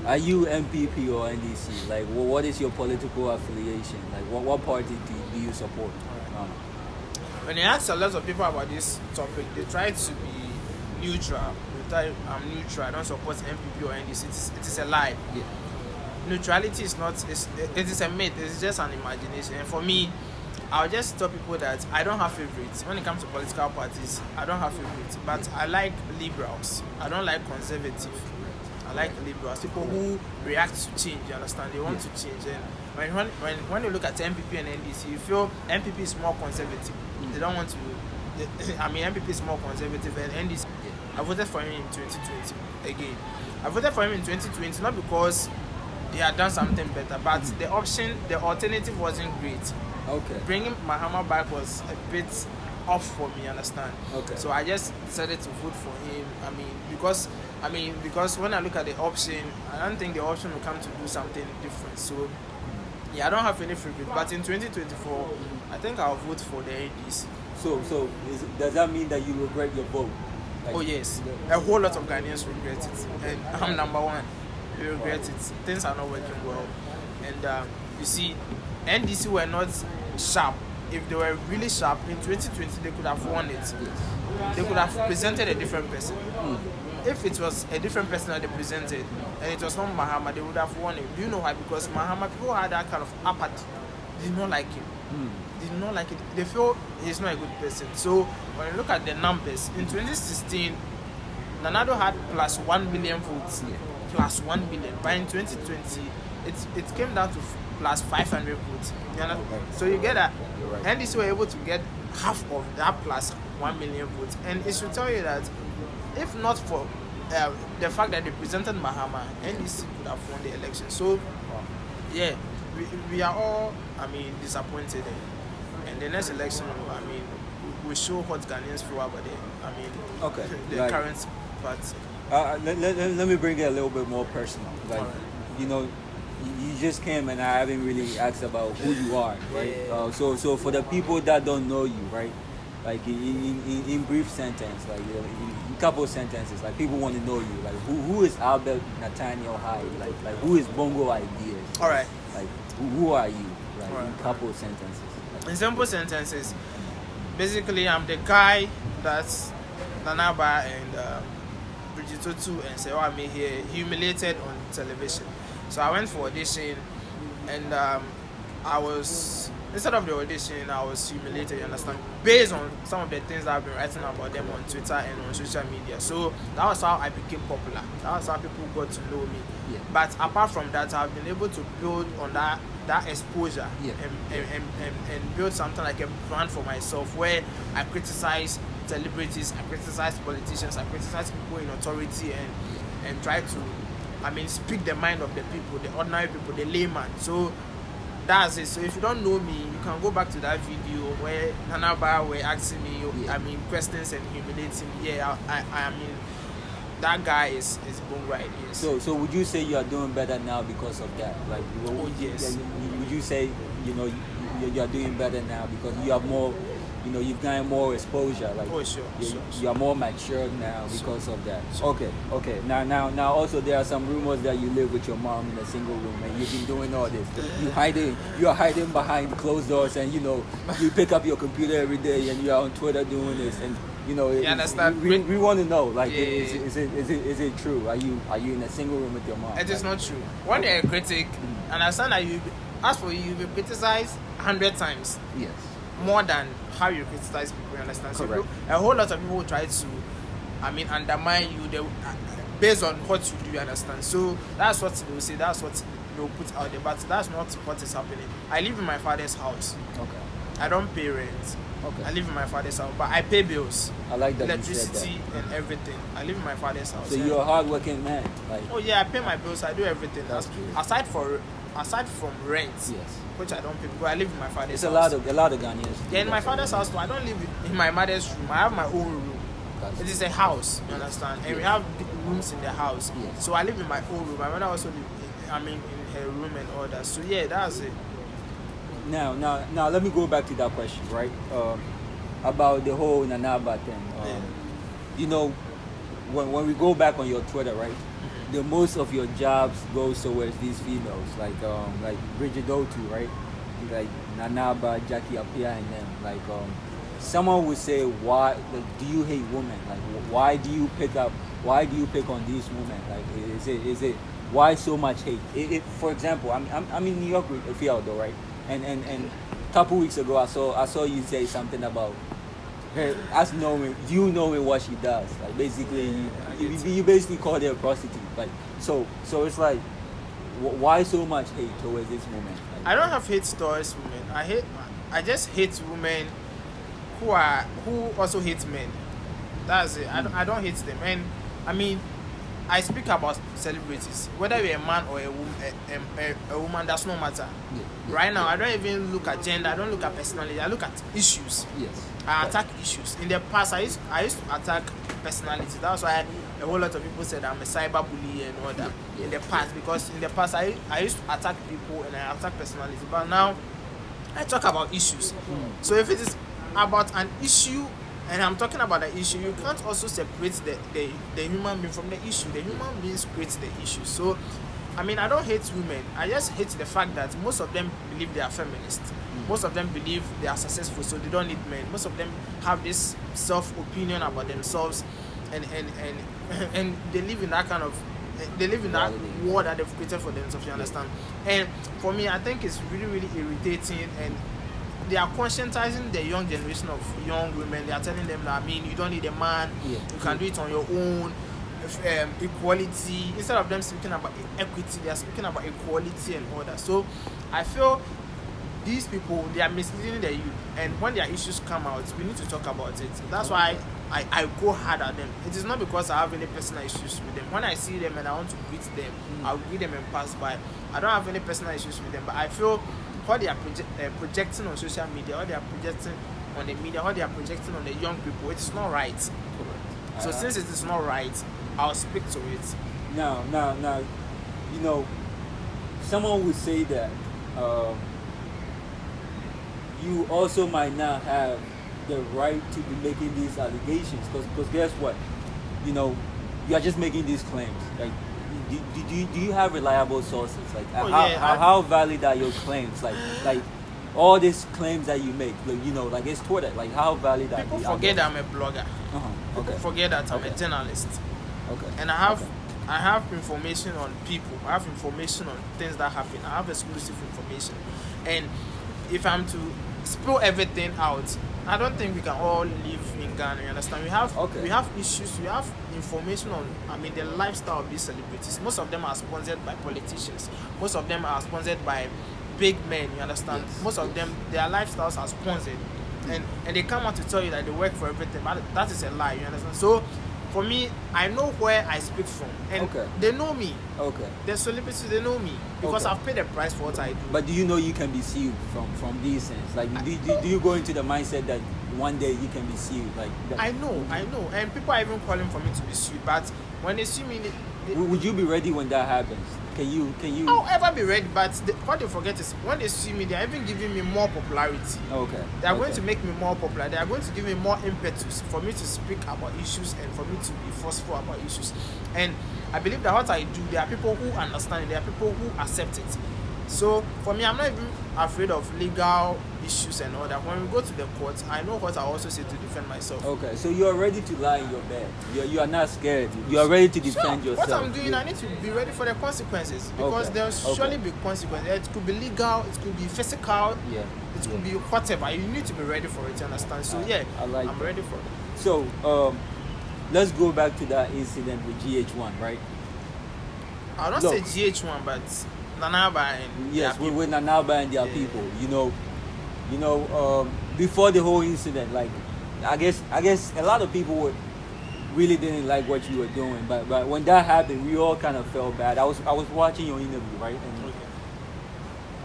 Are you MPP or NDC? Like, what is your political affiliation? Like, what party do you support? When you ask a lot of people about this topic, they try to be neutral. I'm neutral. I don't support MPP or NDC. It is a lie. Yeah. Neutrality is not. It is a myth. It's just an imagination. And for me, I'll just tell people that I don't have favorites. When it comes to political parties, I don't have favorites. But I like liberals. I don't like conservative. I like liberals. People who react to change. You understand? They want to change. And when you look at MPP and NDC, you feel MPP is more conservative. They don't want to. MPP is more conservative, and NDC. I voted for him in 2020 again. I voted for him in 2020 not because he had done something better, but the alternative wasn't great. Okay. Bringing Mahama back was a bit off for me, understand? Okay. So I just decided to vote for him. Because when I look at the option, I don't think the option will come to do something different. So yeah, I don't have any favorite. But in 2024, I think I'll vote for the NDC. So does that mean that you regret your vote? Like, oh yes, a whole lot of Ghanaians regret it, and I'm number one. We regret it. Things are not working well, and you see, NDC were not sharp. If they were really sharp in 2020, they could have won it. They could have presented a different person. If it was a different person that they presented, and it was not Mahama, they would have won it. Do you know why? Because Mahama, people had that kind of apathy. They did not like him. They did not like it. They feel he's not a good person. So when you look at the numbers, in 2016, Nanado had plus 1 billion votes. Plus 1 billion. But in 2020, it came down to plus 500 votes. So you get that. Right. NDC were able to get half of that plus 1 million votes. And it should tell you that if not for the fact that they presented Mahama, NDC could have won the election. So, yeah, we are all, disappointed. And the next election, we show what Ghanaians feel about the current party. Let me bring it a little bit more personal. Like, you know, you just came and I haven't really asked about who you are, right? So for the people that don't know you, right? Like in brief sentence, like in couple sentences, like people want to know you. Like who is Albert Nathaniel Hyde? Like who is Bongo Ideas? All right. Like who are you? Like in couple sentences. In simple sentences, basically I'm the guy that's Nana Aba and Bridgetotu and Sewame here humiliated on television. So I went for audition and I was, instead of the audition, I was humiliated, you understand, based on some of the things that I've been writing about them on Twitter and on social media. So that was how I became popular. That was how people got to know me. Yeah. But apart from that, I've been able to build on that exposure and build something like a brand for myself where I criticize celebrities, I criticize politicians, I criticize people in authority and try to, speak the mind of the people, the ordinary people, the layman. So that's it. So if you don't know me, you can go back to that video where Nana Aba were asking me, questions and humiliating me. Yeah, that guy is Bongo Ideas. So would you say you are doing better now because of that? Like, yes. Would you say you are doing better now because you have more, you've gotten more exposure? Like, Sure. You are more mature now because of that. Sure. Okay. Now also there are some rumors that you live with your mom in a single room and you've been doing all this. You are hiding behind closed doors and you pick up your computer every day and you are on Twitter doing this and. You understand? We want to know, like, is it true? Are you in a single room with your mom? It is not true. When you're a critic, understand that as for you've been criticized 100 times. Yes. More than how you criticize people, you understand? Correct. So a whole lot of people will try to, undermine you based on what you do, you understand? So that's what they will say, that's what they'll put out there, but that's not what is happening. I live in my father's house. Okay. I don't pay rent. Okay. I live in my father's house, but I pay bills. I like that. Electricity and everything. I live in my father's house. So you're a hardworking man. Like. Oh yeah, I pay my bills. I do everything. Aside from rent, yes, which I don't pay because I live in my father's it's house. A lot of Ghanaians. Yeah, in my father's house too. I don't live in my mother's room. I have my own room. It is a house, you understand? And we have rooms in the house. Yes. So I live in my own room. My mother also live in her room and all that. So yeah, that's it. Now, let me go back to that question, right? About the whole Nana Aba thing. When we go back on your Twitter, right? The most of your jobs goes towards these females, like Bridget Dotu, right? Like Nana Aba, Jackie Appiah, and them. Like someone would say, why? Like, do you hate women? Like, why do you pick on these women? Like, is it why so much hate? For example, I'm in New York with Fialdo, right? And a couple weeks ago, I saw you say something about her, knowing what she does. Like, basically, you basically called her a prostitute. Like, so it's like, why so much hate towards this woman? Like, I don't have hate towards women. I just hate women who also hate men. That's it. I don't hate them. And I speak about celebrities, whether you're a man or a woman, that's no matter. Yeah. Right now, I don't even look at gender, I don't look at personality, I look at issues. Yes. I attack issues. In the past, I used to attack personality. That's why a whole lot of people said I'm a cyber bully and all that. In the past, because in the past, I used to attack people and I attack personality. But now, I talk about issues. So if it is about an issue, and I'm talking about the issue, you can't also separate the human being from the issue. The human beings create the issue. So, I don't hate women. I just hate the fact that most of them believe they are feminists. Most of them believe they are successful, so they don't need men. Most of them have this self-opinion about themselves, and they live in that kind of, they live in that world that they've created for themselves. You understand? And for me, I think it's really, really irritating, and they are conscientizing the young generation of young women. They are telling them that, you don't need a man, you can do it on your own. Equality, instead of them speaking about equity, they are speaking about equality and all that. So I feel these people, they are misleading the youth, and when their issues come out, we need to talk about it. That's why I go hard at them. It is not because I have any personal issues with them. When I see them and I want to greet them, I'll greet them and pass by. I don't have any personal issues with them, but I feel what they are projecting on social media, what they are projecting on the media, what they are projecting on the young people, it is not right. So since it is not right, I'll speak to it. Now, someone would say that you also might not have the right to be making these allegations, because guess what? You are just making these claims. Like, do you have reliable sources? Like, how valid are your claims? Like all these claims that you make, like it's Twitter. Like, how valid are they? People forget that I'm a blogger. People forget that I'm a journalist. Okay. And I have information on people. I have information on things that happen. I have exclusive information. And if I'm to spill everything out, I don't think we can all live in Ghana. You understand? We have issues. We have information on the lifestyle of these celebrities. Most of them are sponsored by politicians. Most of them are sponsored by big men. You understand? Yes. Most of them, their lifestyles are sponsored, and they come out to tell you that they work for everything. But that is a lie. You understand? So for me, I know where I speak from, and they know me. Okay. The celebrities, they know me because I've paid the price for what I do. But do you know you can be sued from these things? Like, do you go into the mindset that one day you can be sued? Like, I know, and people are even calling for me to be sued. But when they sue me, would you be ready when that happens? Can you? I'll ever be ready, but what they forget is when they sue me, they are even giving me more popularity. Okay. They are going to make me more popular. They are going to give me more impetus for me to speak about issues and for me to be forceful about issues. And I believe that what I do, there are people who understand it. There are people who accept it. So for me, I'm not even afraid of legal issues and all that. When we go to the court, I know what I also say to defend myself. Okay, so you are ready to lie in your bed. You are not scared. You are ready to defend yourself. What I'm doing, I need to be ready for the consequences because there'll surely be consequences. It could be legal, it could be physical, it could be whatever. You need to be ready for it. You understand? So I'm ready for it. So let's go back to that incident with GHOne, right? I don't say GHOne, but Nana Aba and yes, with Nana Aba and their people. You know, before the whole incident, like I guess a lot of people really didn't like what you were doing, but when that happened, we all kind of felt bad. I was watching your interview, right, and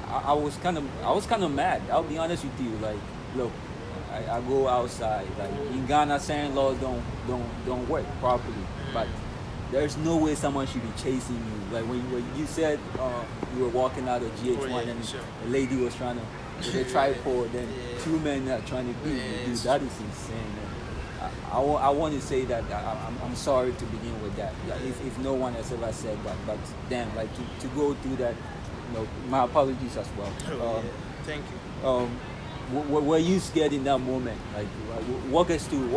I was kind of mad. I'll be honest with you. Like, look, I go outside. Like in Ghana, saying laws don't work properly, but there's no way someone should be chasing you. Like when you said you were walking out of GHOne and a lady was trying to with a tripod, and two men are trying to beat you. Dude, that is insane. I want to say that I'm sorry to begin with that. If no one has ever said that, but damn, like to go through that, my apologies as well. Thank you. Were you scared in that moment? Like, walk us through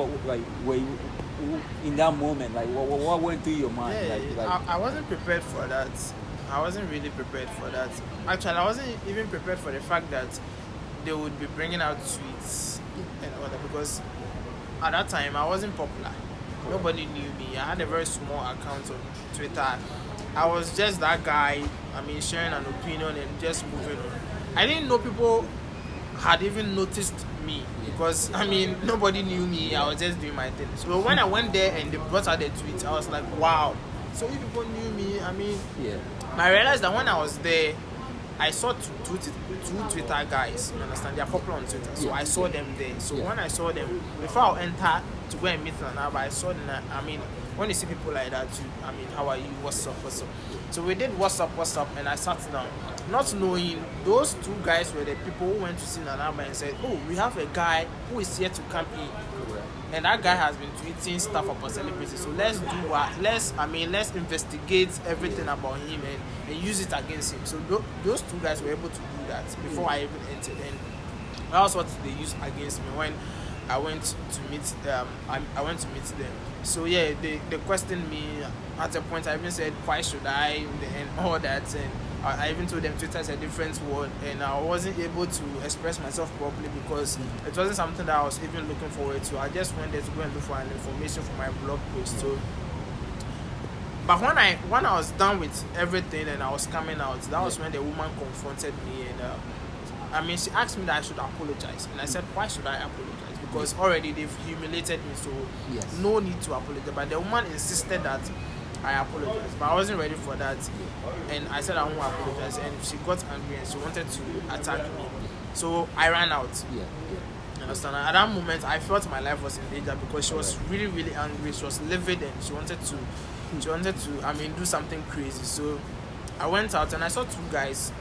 were you in that moment? Like, what went through your mind? I wasn't prepared for that. I wasn't really prepared for that. Actually, I wasn't even prepared for the fact that they would be bringing out tweets and all that because at that time I wasn't popular. Nobody knew me. I had a very small account on Twitter. I was just that guy, sharing an opinion and just moving on. I didn't know people had even noticed me because, nobody knew me. I was just doing my thing. So when I went there and they brought out the tweets, I was like, wow. So if people knew me, I realized that when I was there, I saw two Twitter guys, you understand? They are popular on Twitter. So I saw them there. So when I saw them, before I enter to go and meet Nana Aba, I saw them, when you see people like that, how are you? What's up? So we did what's up, and I sat down. Not knowing those two guys were the people who went to see Nana Aba and said, oh, we have a guy who is here to come in. And that guy has been tweeting stuff about celebrities. So let's do what? Let's investigate everything about him and use it against him. So those two guys were able to do that before I even entered. And that was what they used against me when I went to meet them. I went to meet them. So they questioned me. At a point, I even said, why should I? And all that. And I even told them Twitter is a different word, and I wasn't able to express myself properly because it wasn't something that I was even looking forward to. I just went there to go and look for an information for my blog post. So, but when I was done with everything and I was coming out, that was when the woman confronted me, and she asked me that I should apologize, and I said, why should I apologize? Because already they've humiliated me, so no need to apologize. But the woman insisted that I apologized, but I wasn't ready for that, and I said I won't apologize, and she got angry and she wanted to attack me, so I ran out. You understand? At that moment, I felt my life was in danger because she was really, really angry. She was livid and she wanted to, do something crazy. So I went out and I saw two guys,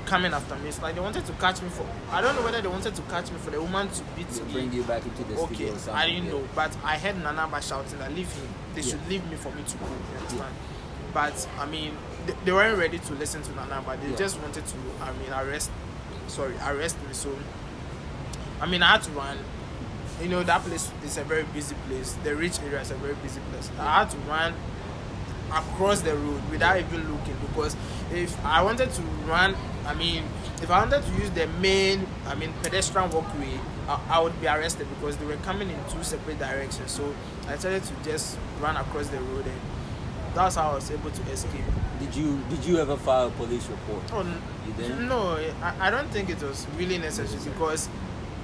coming after me. It's like they wanted to catch me for. I don't know whether they wanted to catch me for the woman to beat me. Bring you back into the studio or something. I didn't know, but I heard Nana Aba shouting that leave him. They should leave me for me to go. You understand? But they weren't ready to listen to Nana Aba. They just wanted to arrest me. So I had to run. That place is a very busy place. The rich area is a very busy place. I had to run across the road without even looking, because if I wanted to run, if I wanted to use the main pedestrian walkway, I would be arrested because they were coming in two separate directions. So I decided to just run across the road, and that's how I was able to escape. Did you ever file a police report? Oh, you didn't? No, I don't think it was really necessary because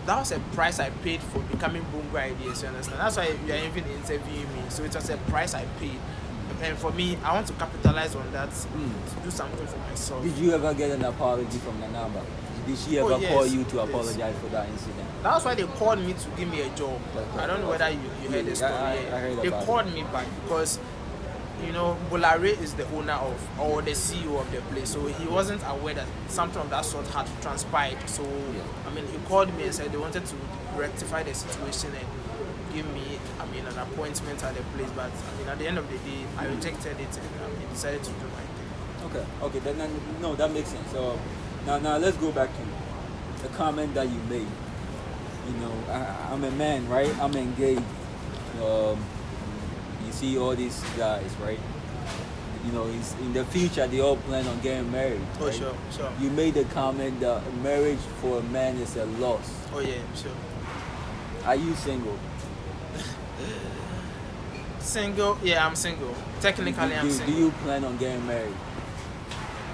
that was a price I paid for becoming Bongo Ideas. You understand? That's why you are even interviewing me. So it was a price I paid. And for me, I want to capitalize on that to do something for myself. Did you ever get an apology from Nana Aba? Did she ever call you to apologize for that incident? That's why they called me to give me a job. I don't know whether you heard the story. I heard they about called me back because, you know, Bolare is the owner of, or the CEO of the place. So he wasn't aware that something of that sort had transpired. So, I mean, he called me and said they wanted to rectify the situation and give me, I mean, an appointment at the place. But, I mean, at the end of the day, I rejected it and I mean, decided to do my thing. Okay, then no, that makes sense. So now let's go back to the comment that you made. You know, I'm a man, right? I'm engaged. You see all these guys, right? You know, in the future they all plan on getting married. Oh, right? sure. You made the comment that marriage for a man is a loss. Oh, yeah, sure. Are you single? Single? Yeah, I'm single. Technically, I'm single. Do you plan on getting married?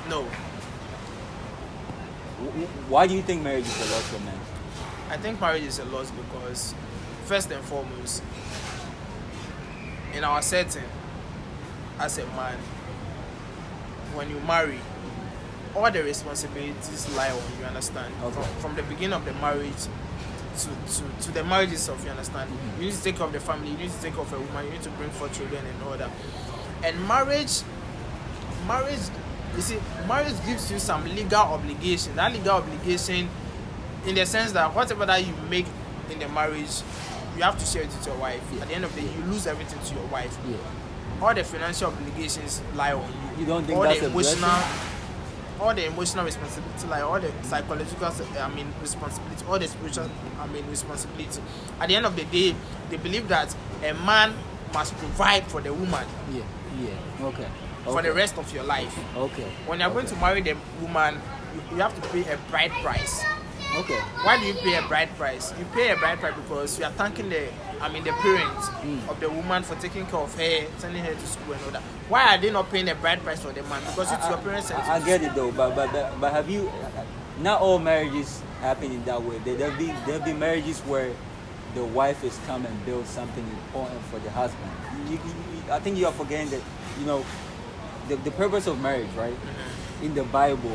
No. Why do you think marriage is a loss for men? I think marriage is a loss because, first and foremost, in our setting, as a man, when you marry, all the responsibilities lie on you, understand? Okay. From the beginning of the marriage to the marriage itself, you understand? You need to take care of the family, you need to take care of a woman, you need to bring 4 children and all that. And marriage, you see, marriage gives you some legal obligation. That legal obligation, in the sense that whatever that you make in the marriage, you have to share it with your wife. At the end of the day, you lose everything to your wife. All the financial obligations lie on you. You don't think that's a blessing? All the emotional responsibility, like all the psychological, responsibility, all the spiritual, responsibility. At the end of the day, they believe that a man must provide for the woman. Okay. For the rest of your life. Okay. When you're going to marry the woman, you have to pay a bride price. Okay. Why do you pay a bride price? You pay a bride price because you are thanking the parents of the woman for taking care of her, sending her to school and all that. Why are they not paying a bride price for the man? Because it's your parents. I get it though, but have you? Not all marriages happen in that way. There'll be marriages where the wife is come and build something important for the husband. I think you are forgetting that, you know, the purpose of marriage, right? In the Bible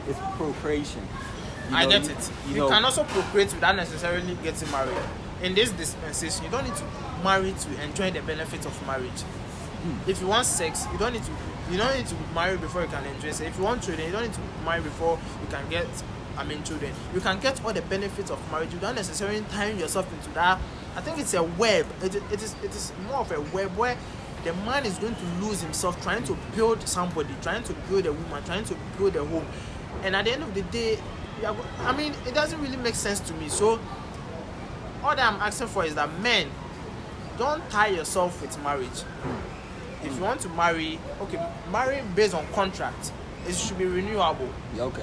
is procreation. I get it. You can also procreate without necessarily getting married. In this dispensation, you don't need to marry to enjoy the benefits of marriage. If you want sex, you don't need to marry before you can enjoy sex. If you want children, you don't need to marry before you can get children. You can get all the benefits of marriage without necessarily tying yourself into that. I think it's a web. It is more of a web where the man is going to lose himself trying to build somebody, trying to build a woman, trying to build a home. And at the end of the day, it doesn't really make sense to me. So all that I'm asking for is that men, don't tie yourself with marriage. If you want to marry, marry based on contract. It should be renewable.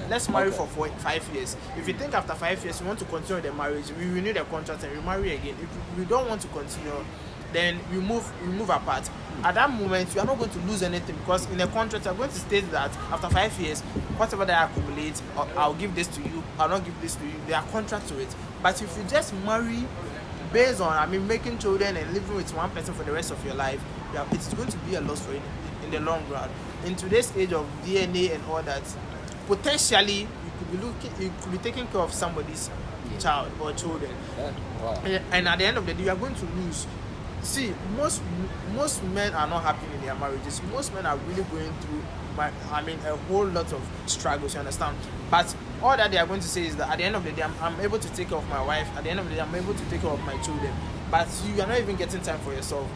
Let's marry for 5 years. If you think after 5 years you want to continue the marriage, we renew the contract and we marry again. If we don't want to continue, then we move apart. At that moment, you are not going to lose anything because in the contract, you are going to state that after 5 years, whatever that I accumulate, I'll give this to you, I'll not give this to you. There are contracts to it. But if you just marry based on, making children and living with one person for the rest of your life, it's going to be a loss for you in the long run. In today's age of DNA and all that, potentially you could be taking care of somebody's child or children. And at the end of the day, you are going to lose. See, most men are not happy in their marriages. Most men are really going through a whole lot of struggles, you understand? But all that they are going to say is that at the end of the day, I'm able to take care of my wife. At the end of the day, I'm able to take care of my children. But you are not even getting time for yourself,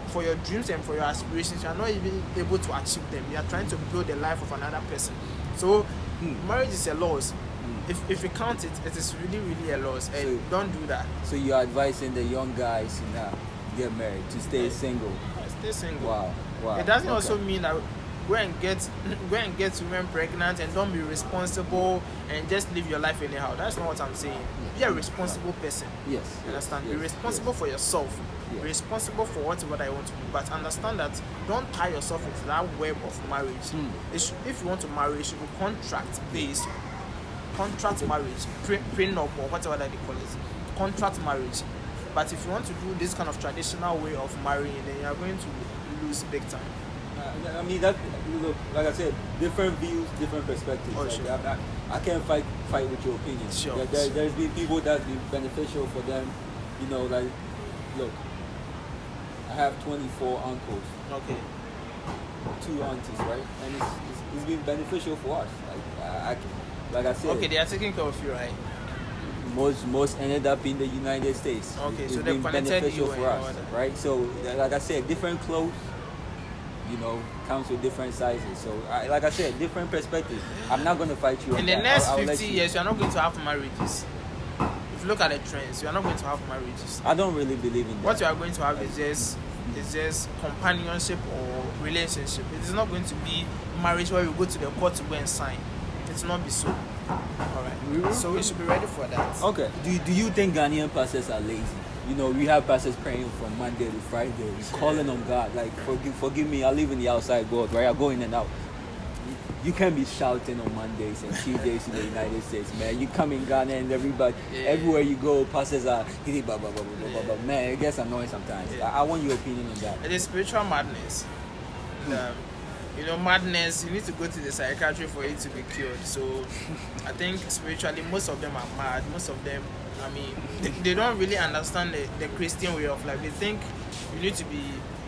for your dreams and for your aspirations. You are not even able to achieve them. You are trying to build the life of another person. So marriage is a loss. If you count it, it is really, really a loss. And don't do that. So you're advising the young guys to not get married, to stay single. Stay single. Wow. It doesn't also mean that go and get women pregnant and don't be responsible and just live your life anyhow. That's not what I'm saying. Be a responsible person. Yes. Understand? Be responsible for yourself. Be responsible for whatever you want to do. But understand that don't tie yourself into that web of marriage. If you want to marry, it should be contract based. contract marriage, prenup or whatever that they call it, contract marriage. But if you want to do this kind of traditional way of marrying, then you are going to lose big time. I mean, that, look, like I said, different views, different perspectives. Oh, like, sure. I can't fight with your opinion. Sure. There's been people that's been beneficial for them. You know, like, look, I have 24 uncles. Okay. 2 aunties, right? And it's been beneficial for us. Like I said. Okay, they are taking care of you, right? Most ended up in the United States. Okay, It's so they've been connected beneficial you for and all us, that. right? So, like I said, different clothes, you know, comes with different sizes. So, like I said, different perspectives. I'm not going to fight you. In on the that. next I'll let 50 you. years, you are not going to have marriages. If you look at the trends, you are not going to have marriages. I don't really believe in that. What you are going to have is just companionship or relationship. It is not going to be marriage where you go to the court to go and sign. It's not be so. Alright. Really? So we should be ready for that. Okay. Do you think Ghanaian pastors are lazy? You know, we have pastors praying from Monday to Friday, calling on God, like, forgive me, I live in the outside world, right? I go in and out. You can't be shouting on Mondays and Tuesdays in the United States, man. You come in Ghana and everybody, everywhere you go, pastors are hitting blah, blah, blah, blah, blah, blah. Man, it gets annoying sometimes. Yeah. I want your opinion on that. It is spiritual madness. You know, madness, you need to go to the psychiatry for it to be cured. So I think spiritually, most of them are mad. Most of them, I mean, they don't really understand the Christian way of life. They think you need to be,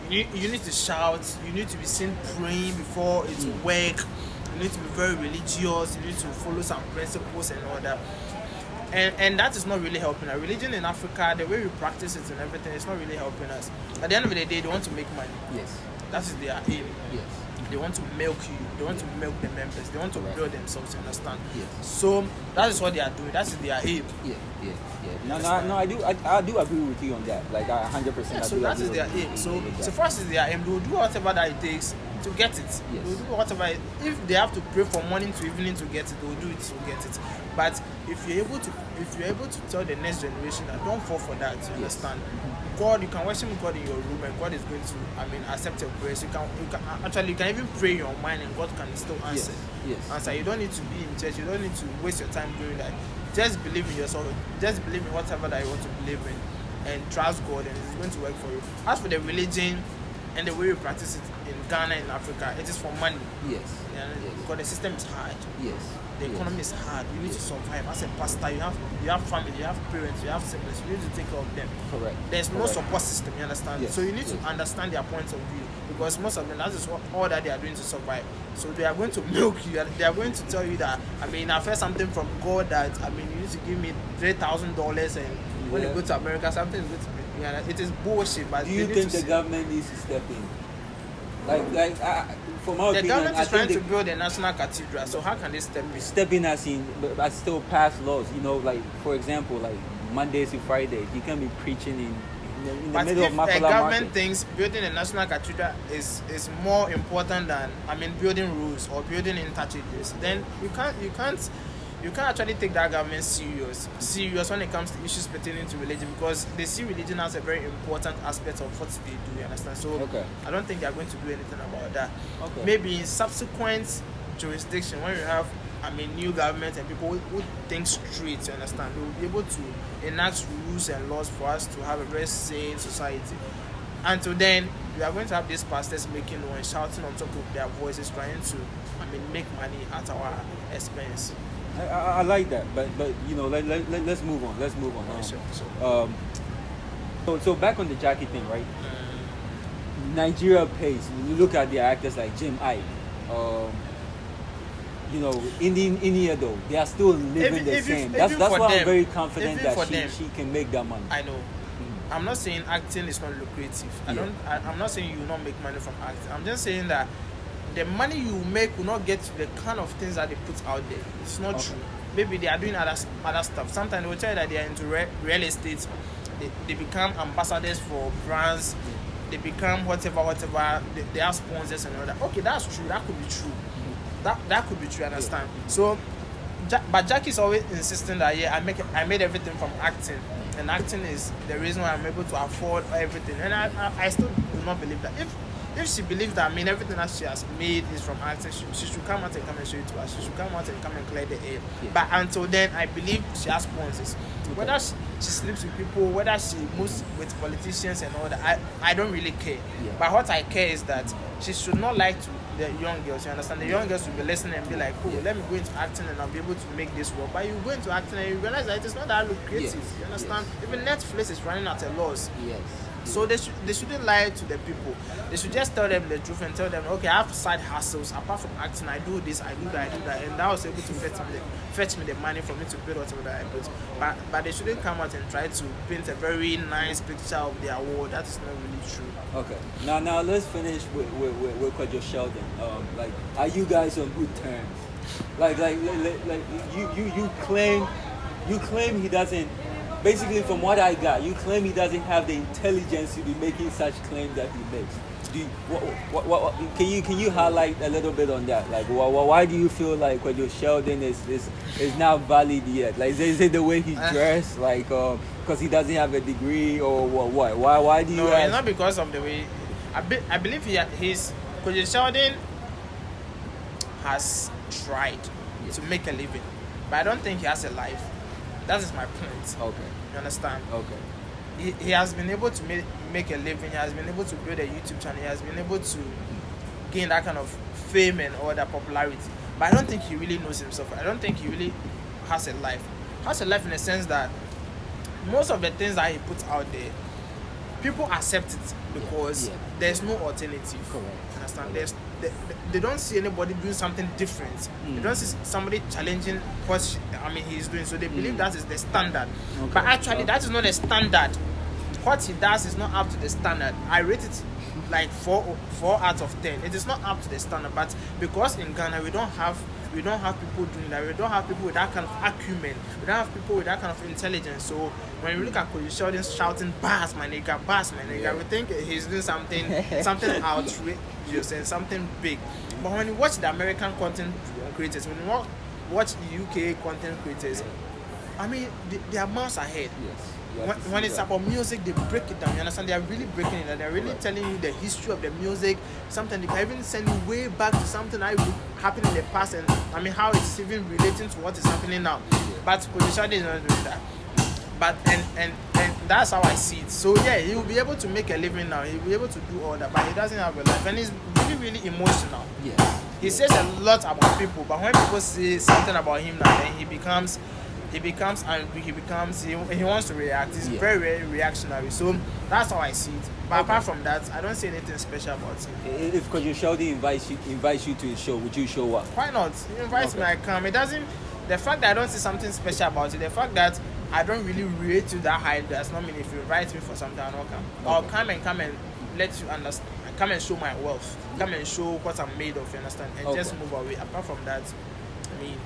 you need to shout, you need to be seen praying before it will work. You need to be very religious, you need to follow some principles and all that. And that is not really helping us. Religion in Africa, the way we practice it and everything, it's not really helping us. At the end of the day, they want to make money. Yes. That is their aim. Yes. They want to milk you. They want to milk the members. They want to build themselves, you understand? Yes. So that is what they are doing. That is their aim. Yeah. No, I do agree with you on that. Like, 100%. Yeah, so that is their aim. So first is their aim. They will do whatever that it takes to get it. Yes. They will do whatever. If they have to pray from morning to evening to get it, they will do it to get it. But if you're able to tell the next generation that don't fall for that, you understand? God, you can worship God in your room, and God is going to, accept your prayers. You can even pray in your mind, and God can still answer. Yes. Answer. You don't need to be in church. You don't need to waste your time doing that. Just believe in yourself. Just believe in whatever that you want to believe in, and trust God, and it's going to work for you. As for the religion and the way we practice it in Ghana and Africa, it is for money. Yes. Yeah, because the system is hard. Yes. The economy is hard. You need to survive. As a pastor, you have family, you have parents, you have siblings. You need to take care of them. Correct. There's no support system. You understand? Yes. So you need to understand their point of view, because most of them, that is all that they are doing to survive. So they are going to milk you. They are going to tell you that I've heard something from God that you need to give me $3,000, and when you go to America, something is going to be. Yeah, it is bullshit. But do you think the government needs to step in? For my opinion, the government is trying to build a national cathedral, so how can they step in? Step in as in, but still pass laws. You know, like, for example, like Mondays to Fridays, you can be preaching in the middle of Makala But if the government Market. thinks building a national cathedral is more important than building rules or building interchanges, then you can't actually take that government serious when it comes to issues pertaining to religion, because they see religion as a very important aspect of what they do, you understand? So I don't think they are going to do anything about that. Maybe in subsequent jurisdiction, when you have new government and people who think straight, you understand, they will be able to enact rules and laws for us to have a very sane society. Until then, we are going to have these pastors making noise, shouting on top of their voices, trying to make money at our expense. I like that, but you know, let's move on. Let's move on. Sure. So back on the Jackie thing, right? Nigeria pays. You look at the actors like Jim Ike, you know, India though, they are still living the same. That's why I'm very confident that she can make that money. I know. I'm not saying acting is not lucrative. I'm not saying you will not make money from acting. I'm just saying that the money you make will not get to the kind of things that they put out there. It's not true. Maybe they are doing other stuff. Sometimes they will tell you that they are into real estate. They become ambassadors for brands. They become whatever. They have sponsors and all that. Okay, that's true. That could be true. That could be true. I understand. So, but Jackie is always insisting that I made everything from acting, and acting is the reason why I'm able to afford everything. And I still do not believe that. if she believes that, I mean, everything that she has made is from acting, she should come out and come and show it to us. She should come out and come and clear the air. Yeah. But until then, I believe she has sponsors. Okay. Whether she sleeps with people, whether she moves with politicians and all that, I don't really care. Yeah. But what I care is that she should not lie to the young girls. You understand? The young girls will be listening and be like, "Oh, let me go into acting and I'll be able to make this work." But you go into acting and you realize that it's not that lucrative. Yes. You understand? Yes. Even Netflix is running at a loss. Yes. So they shouldn't lie to the people. They should just tell them the truth and tell them, okay, I have side hustles apart from acting. I do this, I do that, and that was able to fetch me the money for me to build whatever that I built. But they shouldn't come out and try to paint a very nice picture of their world. That is not really true. Okay. Now let's finish with Kwadwo Sheldon. Like, are you guys on good terms? Like you claim he doesn't. Basically, from what I got, you claim he doesn't have the intelligence to be making such claims that he makes. Can you highlight a little bit on that? Like, why do you feel like Kwadwo Sheldon is not valid yet? Like, is it the way he dressed? Like, because he doesn't have a degree, or what? Why do you? No, it's not because of the way. I believe Kwadwo Sheldon has tried to make a living, but I don't think he has a life. That is my point. Okay. You understand? Okay. He has been able to make a living. He has been able to build a YouTube channel. He has been able to gain that kind of fame and all that popularity. But I don't think he really knows himself. I don't think he really has a life. Has a life in the sense that most of the things that he puts out there, people accept it because there's no alternative. Correct. Understand? They don't see anybody doing something different. They don't see somebody challenging what he's doing. So they believe that is the standard. Okay. But actually, that is not the standard. What he does is not up to the standard. I rate it like 4 out of 10. It is not up to the standard. But because in Ghana we don't have people doing that. We don't have people with that kind of acumen. We don't have people with that kind of intelligence. So when we look at Kwadwo Sheldon shouting "Bass, my nigga, we think he's doing something outrageous and something big. But when you watch the American content creators, when you watch the UK content creators, I mean, they are miles ahead. Yes. When it's about music, they break it down. You understand? They are really breaking it down. They are really telling you the history of the music. Something they can even send you way back to something that happened in the past, and I mean how it's even relating to what is happening now. But Kwadwo Sheldon is not doing that. But and that's how I see it. So yeah, he will be able to make a living now. He will be able to do all that, but he doesn't have a life, and he's really emotional. Yes. He says a lot about people, but when people say something about him now, then he becomes angry, he wants to react. He's very, very reactionary. So that's how I see it. But apart from that, I don't see anything special about him. If Kwadwo Sheldon invites you to his show, would you show up? Why not? He invites me, I come. It doesn't. The fact that I don't see something special about it, the fact that I don't really rate you that high, does not mean if you invite me for something, I'll not come. I'll come and let you understand. Come and show my wealth. Come and show what I'm made of, you understand? And just move away. Apart from that, I mean,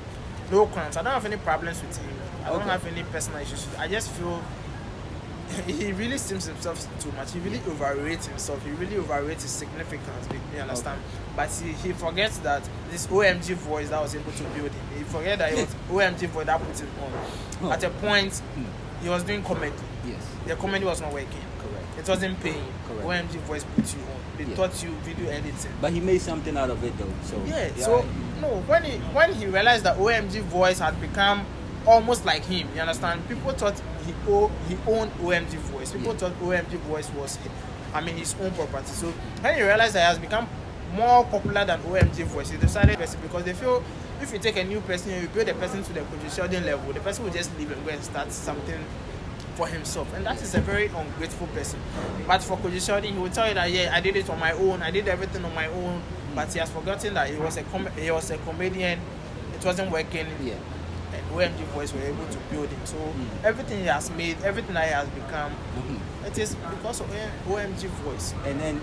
no crimes. I don't have any problems with him. I don't have any personal issues. I just feel he really steams himself too much. He really overrates himself. He really overrates his significance. You understand? But he forgets that this OMG voice that was able to build him. He forgets that it was OMG voice that put him on. At a point, he was doing comedy. Yes. The comedy was not working. Correct. It wasn't paying. Correct. OMG voice put you on. They taught you video editing. But he made something out of it though. So So no, when he realized that OMG voice had become almost like him, you understand? People thought he owned OMG voice. People thought OMG voice was his own property. So when he realized that he has become more popular than OMG voice, he decided because they feel if you take a new person and you build the person to the Kwadwo Sheldon level, the person will just leave and go and start something for himself, and that is a very ungrateful person. But for Kwadwo Sheldon, he will tell you that I did it on my own, I did everything on my own, but he has forgotten that he was a comedian. It wasn't working. And OMG voice were able to build him. So everything he has made, everything that he has become, it is because of OMG voice. And then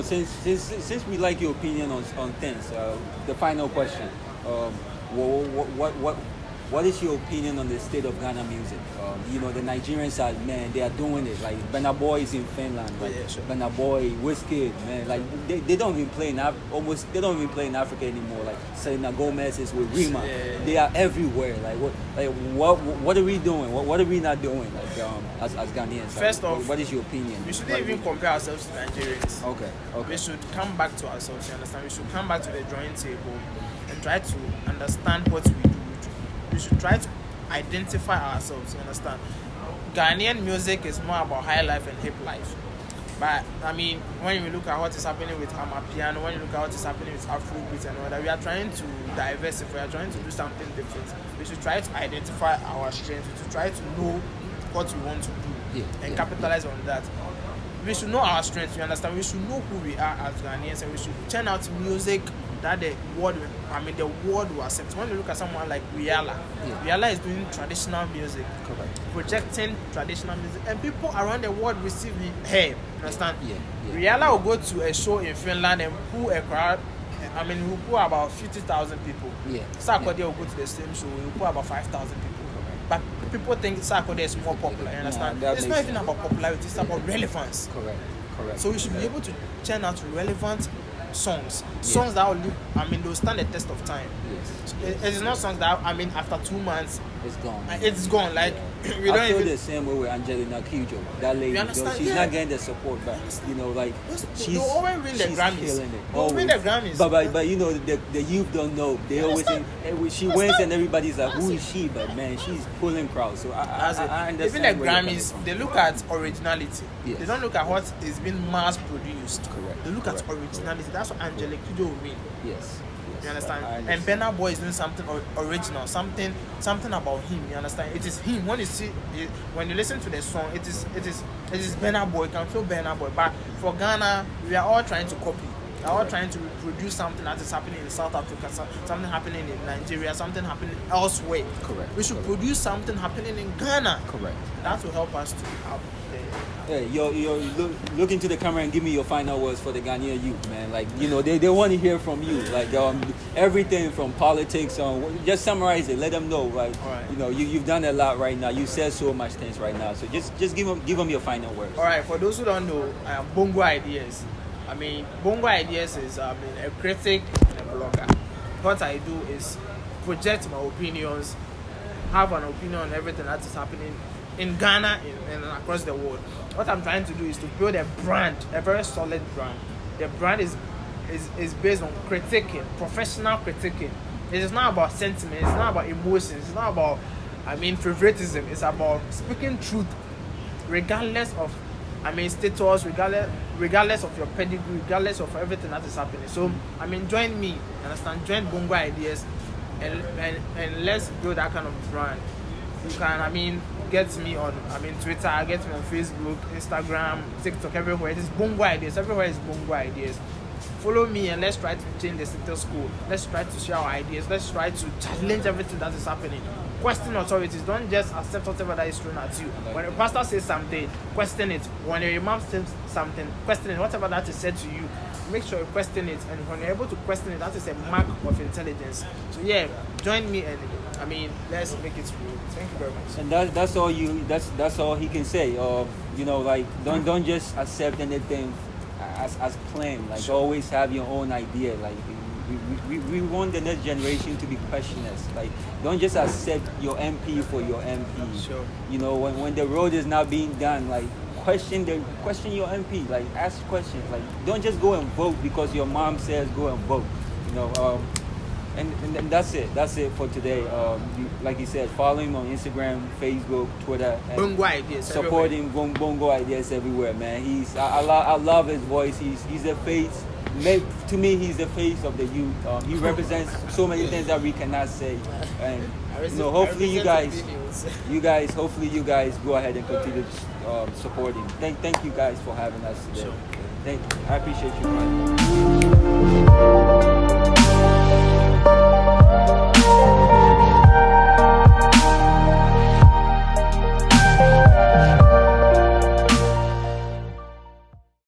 since we like your opinion on things, the final question, what is your opinion on the state of Ghana music? You know, the Nigerians are, man, they are doing it. Like Burna Boy is in Finland, like Burna Boy, Wizkid, man, like they don't even play in they don't even play in Africa anymore. Like Selena Gomez is with Rima. They are everywhere. Like what are we doing? What are we not doing? Like as Ghanaians. First off, what is your opinion? We shouldn't even compare ourselves to Nigerians. Okay. We should come back to ourselves. You understand? We should come back to the drawing table and try to understand what we do. We should try to identify ourselves. You understand? Ghanaian music is more about high life and hip life. But I mean, when you look at what is happening with Amapiano, when you look at what is happening with Afrobeat and all that, we are trying to diversify. We are trying to do something different. We should try to identify our strengths. We should try to know what we want to do and capitalize on that. We should know our strengths. You understand? We should know who we are as Ghanaians, and we should turn out music that the world will accept. When you look at someone like Riala, Riala is doing traditional music, projecting traditional music, and people around the world receive her. You understand? Riala will go to a show in Finland and pull a crowd. I mean, he will pull about 50,000 people. Sarkodie will go to the same show, he will pull about 5,000 people. But people think Sarkodie is more popular. You understand? It's not even about popularity; it's about relevance. Correct. So we should be able to churn out relevant songs that will they'll stand the test of time. It is not songs that after 2 months it's gone. Like we don't feel the same way with Angelina Kidjo. That lady, she's not getting the support, but you know, like she's always win the Grammys. Killing it. Always win the Grammys. But you know, the youth don't know. They always think she wins and everybody's like, who is she? But man, she's pulling crowds. So I understand. Even the Grammys, they look at originality. They don't look at what is being mass produced. They look at originality. That's what Angelique Kidjo will mean. You understand? And Burna Boy is doing something original, something about him. You understand? It is him. When you see it, when you listen to the song, it is Burna Boy. You can feel Burna Boy. But for Ghana, we are all trying to copy. We are all trying to reproduce something that is happening in South Africa, something happening in Nigeria, something happening elsewhere. We should produce something happening in Ghana. That will help us to have you look into the camera and give me your final words for the Ghanaian youth, man. Like, you know, they want to hear from you. Like, everything from politics on. Just summarize it. Let them know. Like, you know, you've done a lot right now. You said so much things right now. So just give them your final words. All right. For those who don't know, I am Bongo Ideas. Bongo Ideas is a critic and a blogger. What I do is project my opinions, have an opinion on everything that is happening in Ghana and across the world. What I'm trying to do is to build a brand, a very solid brand. The brand is based on critiquing, professional critiquing. It is not about sentiment, it's not about emotions, it's not about favoritism. It's about speaking truth, regardless of status, regardless of your pedigree, regardless of everything that is happening. So join me, understand? Join Bongo Ideas, and let's build that kind of brand. You can get me on Twitter, get me on Facebook, Instagram, TikTok, everywhere. It is Bongo Ideas. Everywhere is Bongo Ideas. Follow me and let's try to change the status quo. Let's try to share our ideas. Let's try to challenge everything that is happening. Question authorities. Don't just accept whatever that is thrown at you. When a pastor says something, question it. When a imam says something, question it. Whatever that is said to you, make sure you question it. And when you're able to question it, that is a mark of intelligence. So join me and let's make it real. Thank you very much. And that's all he can say. You know, like don't just accept anything as plain. Like always have your own idea. Like we want the next generation to be questioners. Like don't just accept your MP for your MP. Sure. You know, when the road is not being done, like question your MP. Like ask questions. Like don't just go and vote because your mom says go and vote. You know. And that's it. That's it for today. Like you said, follow him on Instagram, Facebook, Twitter. Bongo Ideas. Supporting Bongo Ideas everywhere, man. I love his voice. He's the face. To me, he's the face of the youth. He represents so many things that we cannot say. And hopefully you guys go ahead and continue to support him. Thank you guys for having us today. Sure. Thank you. I appreciate you, man.